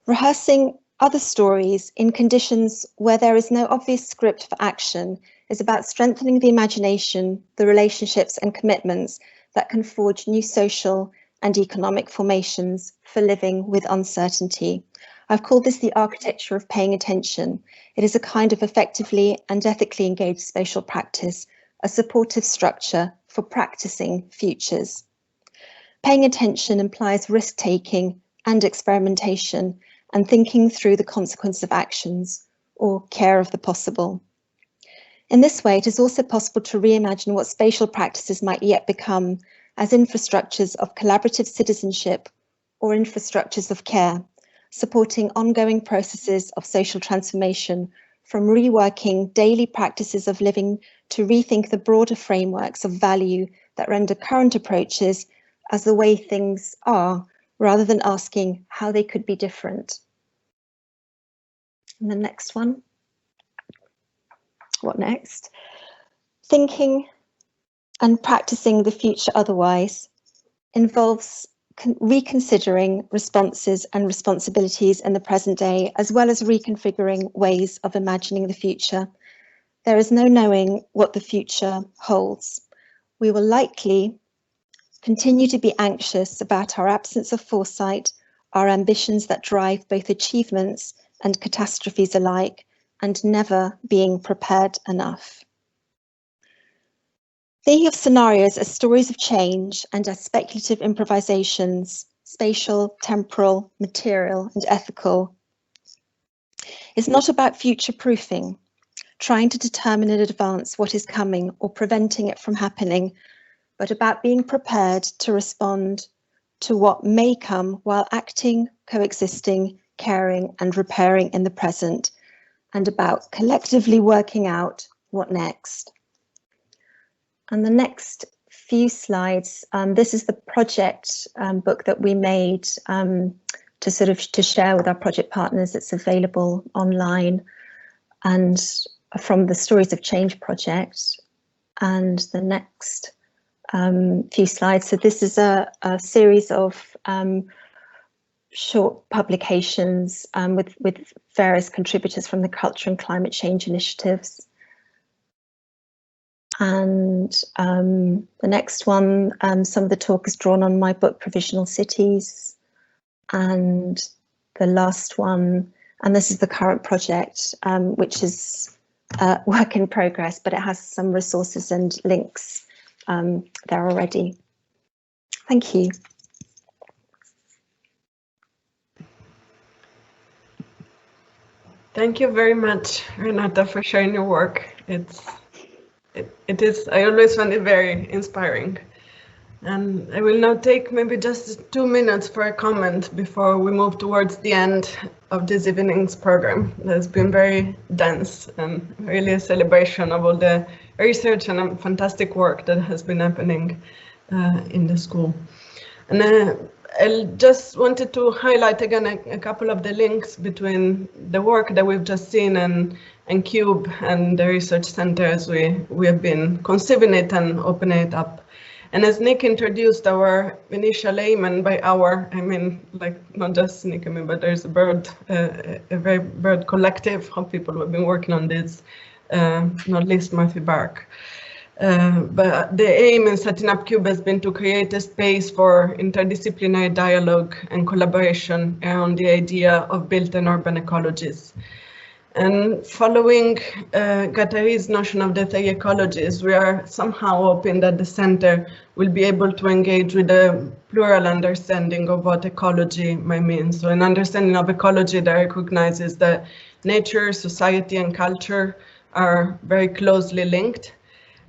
Rehearsing other stories in conditions where there is no obvious script for action is about strengthening the imagination, the relationships and commitments that can forge new social and economic formations for living with uncertainty. I've called this the architecture of paying attention. It is a kind of effectively and ethically engaged spatial practice, a supportive structure for practicing futures. Paying attention implies risk-taking and experimentation and thinking through the consequence of actions, or care of the possible. In this way, it is also possible to reimagine what spatial practices might yet become as infrastructures of collaborative citizenship or infrastructures of care, supporting ongoing processes of social transformation, from reworking daily practices of living to rethink the broader frameworks of value that render current approaches as the way things are, rather than asking how they could be different. And the next one. What next? Thinking and practicing the future otherwise involves reconsidering responses and responsibilities in the present day, as well as reconfiguring ways of imagining the future. There is no knowing what the future holds. We will likely continue to be anxious about our absence of foresight, our ambitions that drive both achievements and catastrophes alike, and never being prepared enough. Thinking of scenarios as stories of change and as speculative improvisations, spatial, temporal, material, and ethical, is not about future-proofing, trying to determine in advance what is coming or preventing it from happening, but about being prepared to respond to what may come while acting, coexisting, caring, and repairing in the present, and about collectively working out what next. And the next few slides, this is the project book that we made to share with our project partners. It's available online and from the Stories of Change project. And the next few slides. So this is a series of short publications with various contributors from the culture and climate change initiatives. And the next one, some of the talk is drawn on my book, Provisional Cities. And the last one, and this is the current project, which is work in progress, but it has some resources and links there already. Thank you. Thank you very much, Renata, for sharing your work. It is, I always find it very inspiring. And I will now take maybe just 2 minutes for a comment before we move towards the end of this evening's program. It has been very dense and really a celebration of all the research and fantastic work that has been happening in the school. And I just wanted to highlight again a couple of the links between the work that we've just seen and CUBE and the research center as we have been conceiving it and opening it up. And as Nick introduced, our initial aim, and by our, I mean, like not just Nick, I mean, but there's a very bird collective of people who have been working on this, not least Matthew Bark. But the aim in setting up CUBE has been to create a space for interdisciplinary dialogue and collaboration around the idea of built and urban ecologies. And following Guattari's notion of the three ecologies, we are somehow hoping that the center will be able to engage with a plural understanding of what ecology might mean. So an understanding of ecology that recognizes that nature, society, and culture are very closely linked.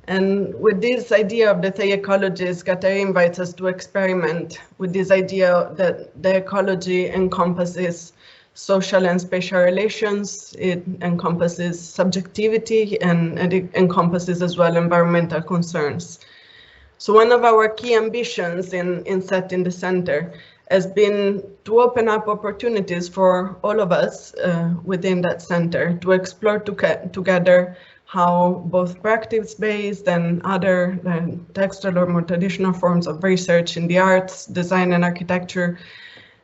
And with this idea of the three ecologies, Guattari invites us to experiment with this idea that the ecology encompasses social and spatial relations, it encompasses subjectivity, and it encompasses as well environmental concerns. So one of our key ambitions in setting the center has been to open up opportunities for all of us within that center to explore together how both practice-based and other textual or more traditional forms of research in the arts, design, and architecture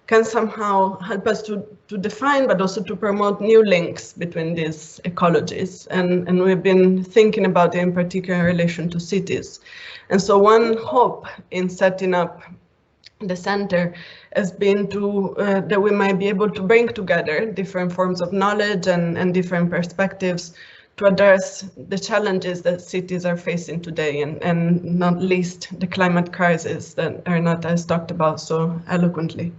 can somehow help us to define, but also to promote new links between these ecologies. And we've been thinking about it in particular in relation to cities. And so one hope in setting up the center has been to that we might be able to bring together different forms of knowledge and different perspectives to address the challenges that cities are facing today, and not least the climate crisis that Renata has talked about so eloquently.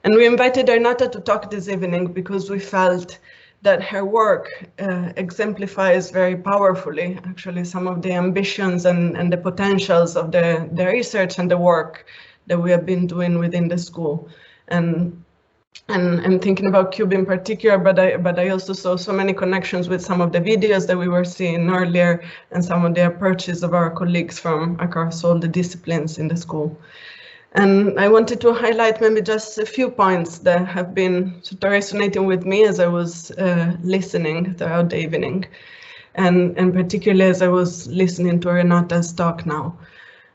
And we invited Renata to talk this evening because we felt that her work exemplifies very powerfully actually some of the ambitions and the potentials of the research and the work that we have been doing within the school. And thinking about CUBE in particular, but I also saw so many connections with some of the videos that we were seeing earlier and some of the approaches of our colleagues from across all the disciplines in the school. And I wanted to highlight maybe just a few points that have been sort of resonating with me as I was listening throughout the evening, and particularly as I was listening to Renata's talk now.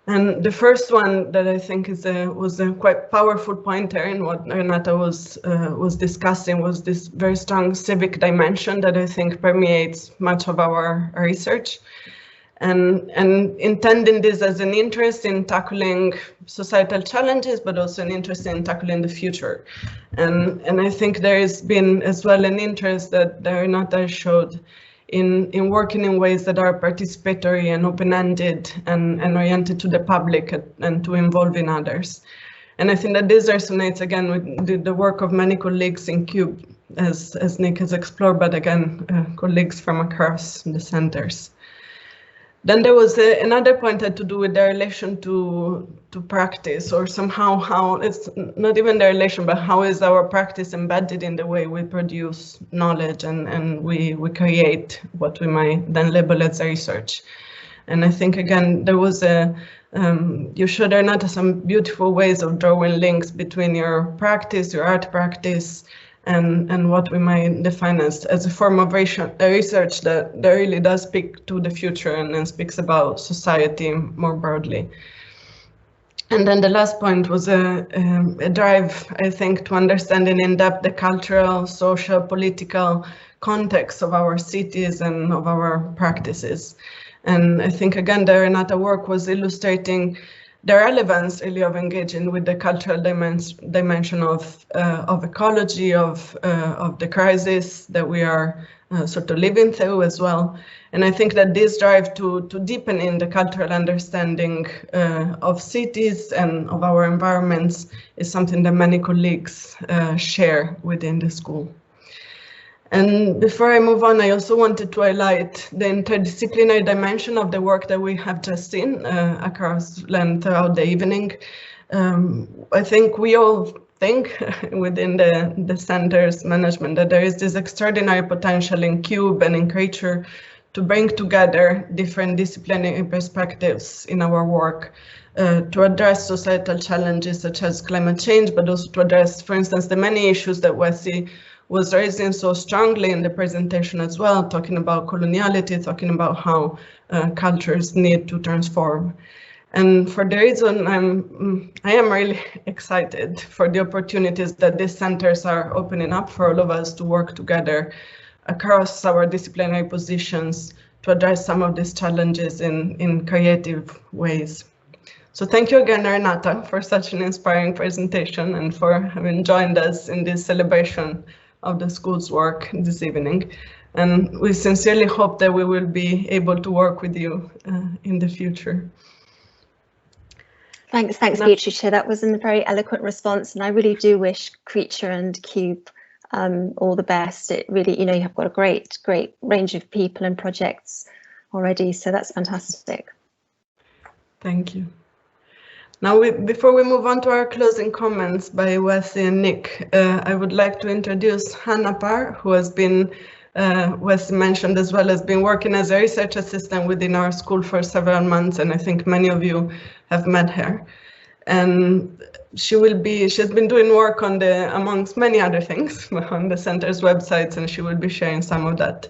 And the first one that I think was a quite powerful pointer in what Renata was discussing was this very strong civic dimension that I think permeates much of our research. And intending this as an interest in tackling societal challenges, but also an interest in tackling the future. And I think there has been as well an interest that Renata showed in working in ways that are participatory and open-ended and oriented to the public and to involving others. And I think that this resonates again with the work of many colleagues in CUBE, as Nick has explored, but again, colleagues from across the centers. Then there was another point had to do with the relation to practice, or somehow how it's not even the relation, but how is our practice embedded in the way we produce knowledge and we create what we might then label as research. And I think again there was you showed Renata some beautiful ways of drawing links between your practice, your art practice, and what we might define as a form of research that really does speak to the future and speaks about society more broadly. And then the last point was a drive, I think, to understanding in depth the cultural, social, political context of our cities and of our practices. And I think, again, the Renata work was illustrating the relevance really of engaging with the cultural dimension of ecology, of the crisis that we are sort of living through as well. And I think that this drive to deepen in the cultural understanding of cities and of our environments is something that many colleagues share within the school. And before I move on, I also wanted to highlight the interdisciplinary dimension of the work that we have just seen across and throughout the evening. I think we all think within the center's management that there is this extraordinary potential in Cube and in Creature to bring together different disciplinary perspectives in our work to address societal challenges such as climate change, but also to address, for instance, the many issues that Wesley was raising so strongly in the presentation as well, talking about coloniality, talking about how cultures need to transform. And for the reason I am really excited for the opportunities that these centers are opening up for all of us to work together across our disciplinary positions to address some of these challenges in creative ways. So thank you again, Renata, for such an inspiring presentation and for having joined us in this celebration of the school's work this evening. And we sincerely hope that we will be able to work with you in the future. Thanks, Beatrice. That was a very eloquent response, and I really do wish Creature and Cube all the best. It really, you have got a great range of people and projects already, so that's fantastic. Thank you. Now, before we move on to our closing comments by Wesley and Nick, I would like to introduce Hannah Parr, who has been, Wesley mentioned as well, has been working as a research assistant within our school for several months, and I think many of you have met her. And she has been doing work on amongst many other things, on the center's websites, and she will be sharing some of that.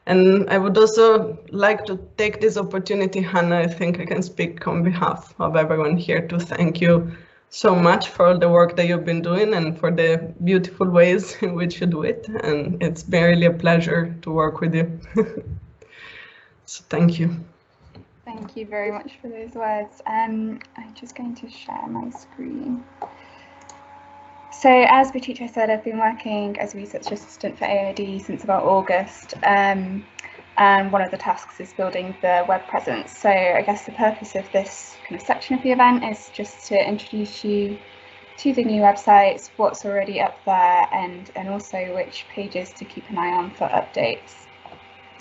And I would also like to take this opportunity, Hannah, I think I can speak on behalf of everyone here to thank you so much for all the work that you've been doing and for the beautiful ways in which you do it. And it's been really a pleasure to work with you. So thank you. Thank you very much for those words. I'm just going to share my screen. So as Beatrice said, I've been working as a research assistant for AOD since about August, and one of the tasks is building the web presence. So I guess the purpose of this kind of section of the event is just to introduce you to the new websites, what's already up there, and also which pages to keep an eye on for updates.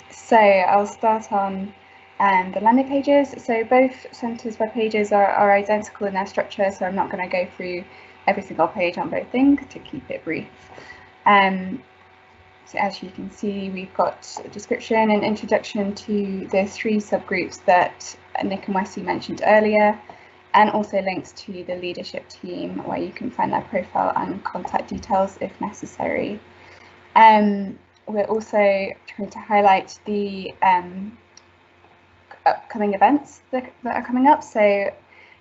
So I'll start on the landing pages. So both centres' web pages are identical in their structure, so I'm not going to go through every single page on both things to keep it brief. So as you can see, we've got a description and introduction to the 3 subgroups that Nick and Wesley mentioned earlier, and also links to the leadership team where you can find their profile and contact details if necessary. We're also trying to highlight the upcoming events that are coming up. So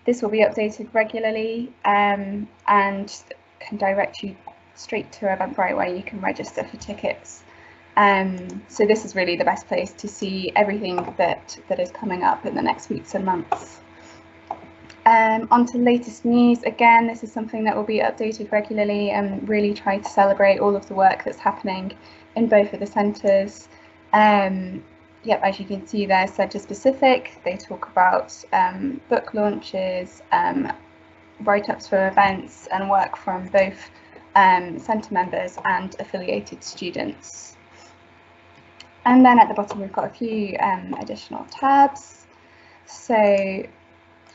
this will be updated regularly and can direct you straight to Eventbrite where you can register for tickets. So this is really the best place to see everything that is coming up in the next weeks and months. On to latest news. Again, this is something that will be updated regularly and really try to celebrate all of the work that's happening in both of the centres. Yep, as you can see, they're centre specific. They talk about book launches, write-ups for events, and work from both centre members and affiliated students. And then at the bottom, we've got a few additional tabs. So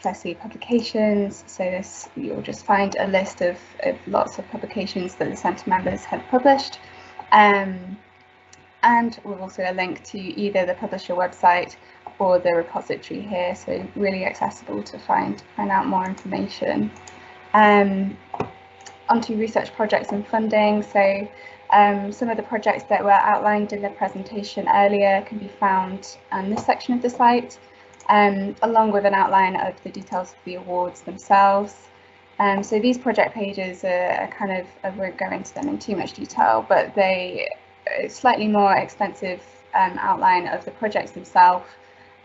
firstly, publications. So this, you'll just find a list of lots of publications that the centre members have published. And we've also a link to either the publisher website or the repository here, so really accessible to find out more information. Onto research projects and funding. So some of the projects that were outlined in the presentation earlier can be found on this section of the site, along with an outline of the details of the awards themselves. So these project pages are kind of, I won't go into them in too much detail, but they slightly more extensive outline of the projects themselves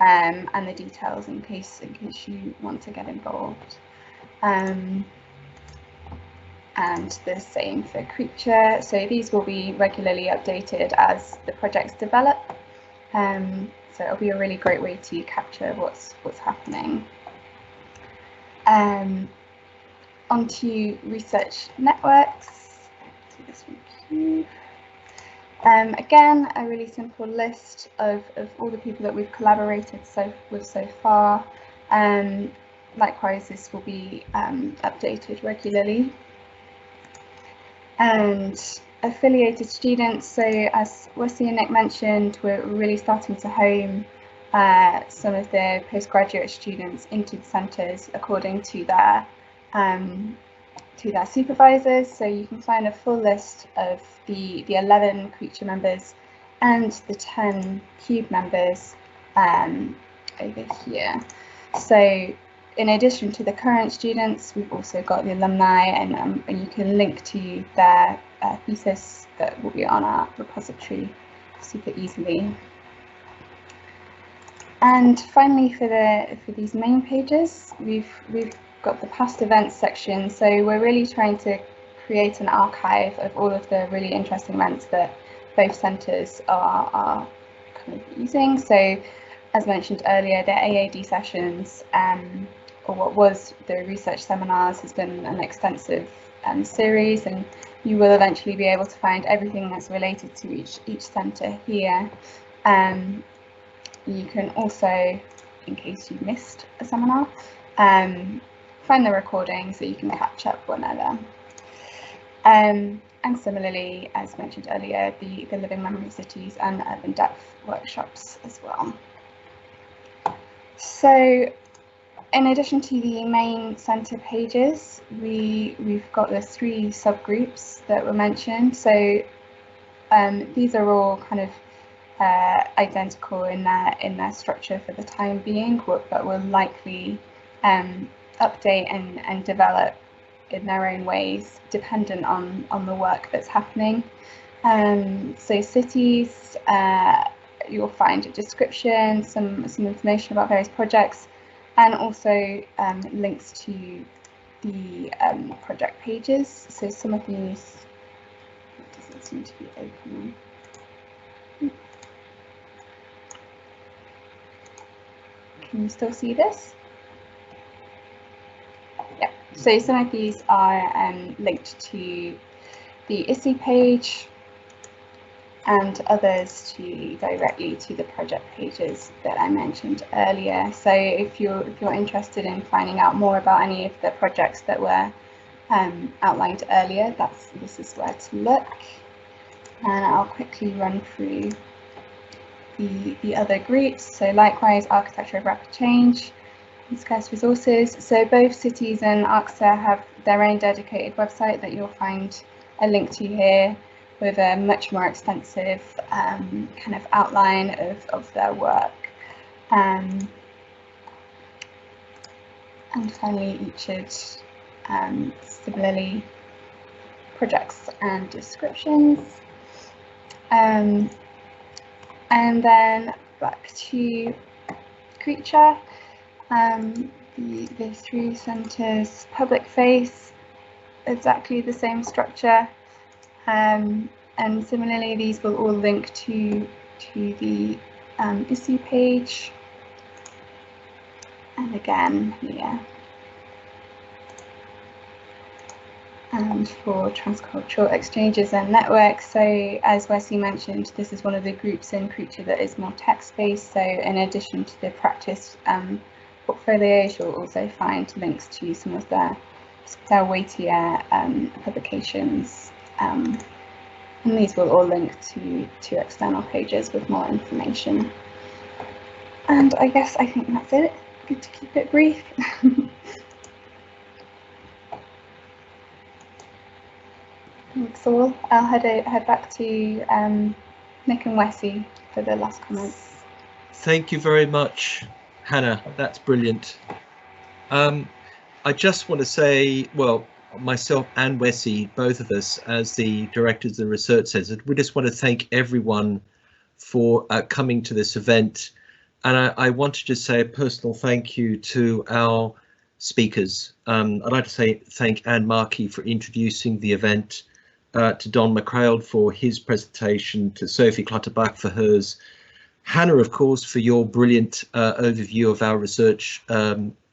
and the details in case you want to get involved. And the same for Creature. So these will be regularly updated as the projects develop. So it'll be a really great way to capture what's happening. Onto research networks. Do this one too. Again, a really simple list of all the people that we've collaborated with so far. Likewise, this will be updated regularly. And affiliated students, so as Wesley and Nick mentioned, we're really starting to home some of the postgraduate students into the centres according to their supervisors. So you can find a full list of the 11 creature members and the 10 cube members over here. So in addition to the current students, we've also got the alumni, and you can link to their thesis that will be on our repository super easily. And finally, for these main pages, we've got the past events section. So we're really trying to create an archive of all of the really interesting events that both centres are kind of using. So as mentioned earlier, the AAD sessions, or what was the research seminars, has been an extensive series, and you will eventually be able to find everything that's related to each centre here. You can also, in case you missed a seminar, find the recording so you can catch up whenever. And similarly, as mentioned earlier, the Living Memory Cities and Urban Depth workshops as well. So in addition to the main centre pages, we've got the 3 subgroups that were mentioned. So these are all kind of identical in their structure for the time being, but will likely update and develop in their own ways, dependent on the work that's happening. So cities, you'll find a description, some information about various projects, and also links to the project pages. So some of these, it doesn't seem to be opening. Can you still see this? Yeah, so some of these are linked to the ISI page, and others directly to the project pages that I mentioned earlier. So if you're interested in finding out more about any of the projects that were outlined earlier, this is where to look. And I'll quickly run through the other groups. So likewise, Architecture of Rapid Change and Scarce Resources. So both cities and ARCSA have their own dedicated website that you'll find a link to here, with a much more extensive kind of outline of their work. And finally, each similarly, projects and descriptions. And then back to Creature, the 3 centres, public face, exactly the same structure. And similarly, these will all link to the ISI page, and again here. And for transcultural exchanges and networks, so as Wesley mentioned, this is one of the groups in Creature that is more text-based. So in addition to the practice portfolios, you'll also find links to some of their weightier publications. And these will all link to external pages with more information. And I think that's it. Good to keep it brief. Thanks all. I'll head back to Nick and Wesley for the last comments. Thank you very much, Hannah. That's brilliant. I just want to say, well, myself and Wesley, both of us as the directors of the Research Centre, we just want to thank everyone for coming to this event. And I want to just say a personal thank you to our speakers. I'd like to say thank Anne Markey for introducing the event, to Don Mcgraild for his presentation, to Sophie Clutterbach for hers, Hannah, of course, for your brilliant overview of our research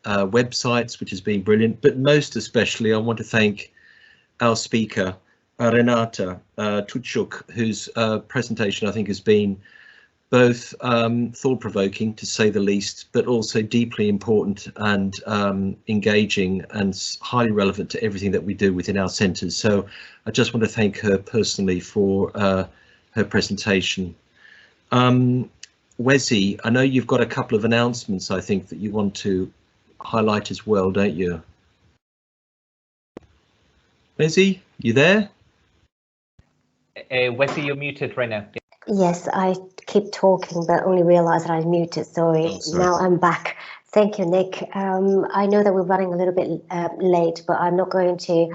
websites, which has been brilliant, but most especially I want to thank our speaker, Renata Tyszczuk, whose presentation I think has been both thought-provoking, to say the least, but also deeply important and engaging and highly relevant to everything that we do within our centres. So I just want to thank her personally for her presentation. Wesi, I know you've got a couple of announcements, I think, that you want to highlight as well, don't you? Wesi, you there? Wesi, you're muted right now. Yes, I keep talking, but only realised that I muted. Sorry. Oh, sorry. Now I'm back. Thank you, Nick. I know that we're running a little bit late, but I'm not going to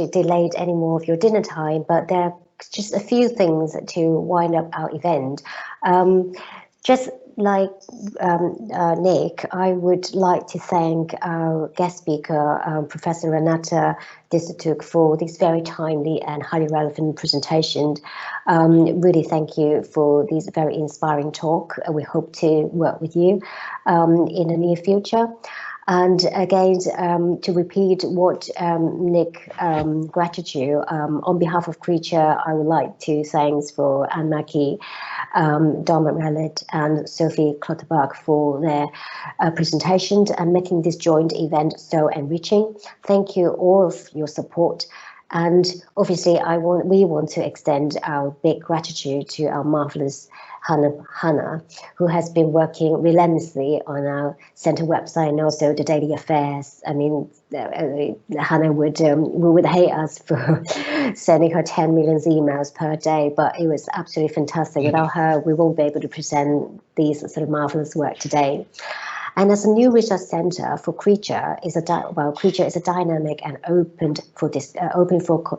delay any more of your dinner time. But there are just a few things to wind up our event. Just like Nick, I would like to thank our guest speaker, Professor Renata Tischuk, for this very timely and highly relevant presentation. Really thank you for this very inspiring talk. We hope to work with you in the near future. And again, to repeat what Nick, gratitude on behalf of Creature, I would like to thanks for Anne Mackey, Don Mcgraild and Sophie Klotterberg for their presentations and making this joint event so enriching. Thank you all of your support. And obviously we want to extend our big gratitude to our marvelous Hannah, who has been working relentlessly on our centre website and also the daily affairs. I mean, Hannah would hate us for sending her 10 million emails per day, but it was absolutely fantastic. Without her, we won't be able to present these sort of marvelous work today. And as a new research centre for Creature Creature is a dynamic and open for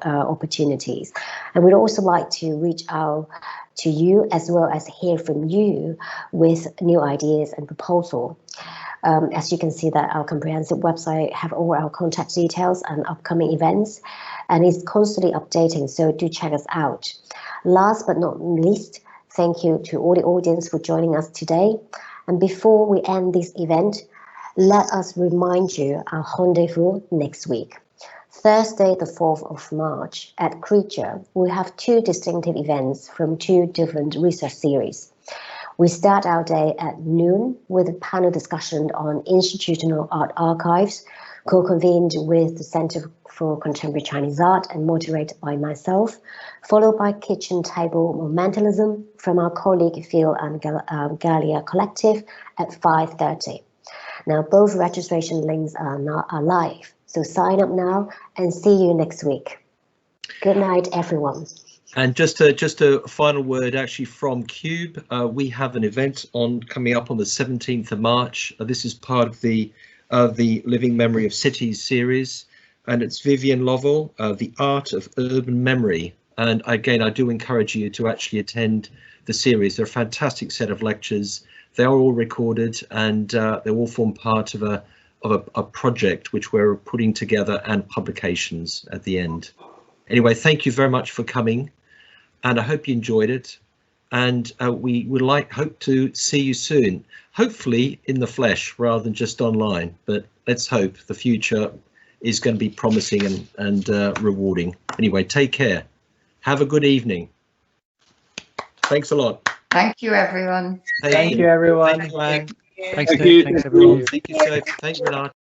opportunities. And we'd also like to reach out to you as well as hear from you with new ideas and proposal. As you can see that our comprehensive website have all our contact details and upcoming events, and it's constantly updating, so do check us out. Last but not least, thank you to all the audience for joining us today. And before we end this event, let us remind you our rendezvous next week. Thursday, the 4th of March at Creature, we have two distinctive events from two different research series. We start our day at noon with a panel discussion on institutional art archives, co-convened with the Center for Contemporary Chinese Art and moderated by myself, followed by kitchen table monumentalism from our colleague Phil and Galia Collective at 5:30. Now, both registration links are live, so sign up now and see you next week. Good night, everyone. And just a final word actually from Cube. We have an event coming up on the 17th of March. This is part of the Living Memory of Cities series, and it's Vivian Lovell, The Art of Urban Memory. And again, I do encourage you to actually attend the series. They're a fantastic set of lectures. They are all recorded, and they all form part of a project which we're putting together, and publications at the end. Anyway, thank you very much for coming, and I hope you enjoyed it. And we would hope to see you soon, hopefully in the flesh rather than just online. But let's hope the future is going to be promising and rewarding. Anyway, take care. Have a good evening. Thanks a lot. Thank you, everyone. Thank you, everyone. Thank you, Anne. Thanks, Nick. Thanks, everyone. Thank you, Sophie. Thank you, Renata.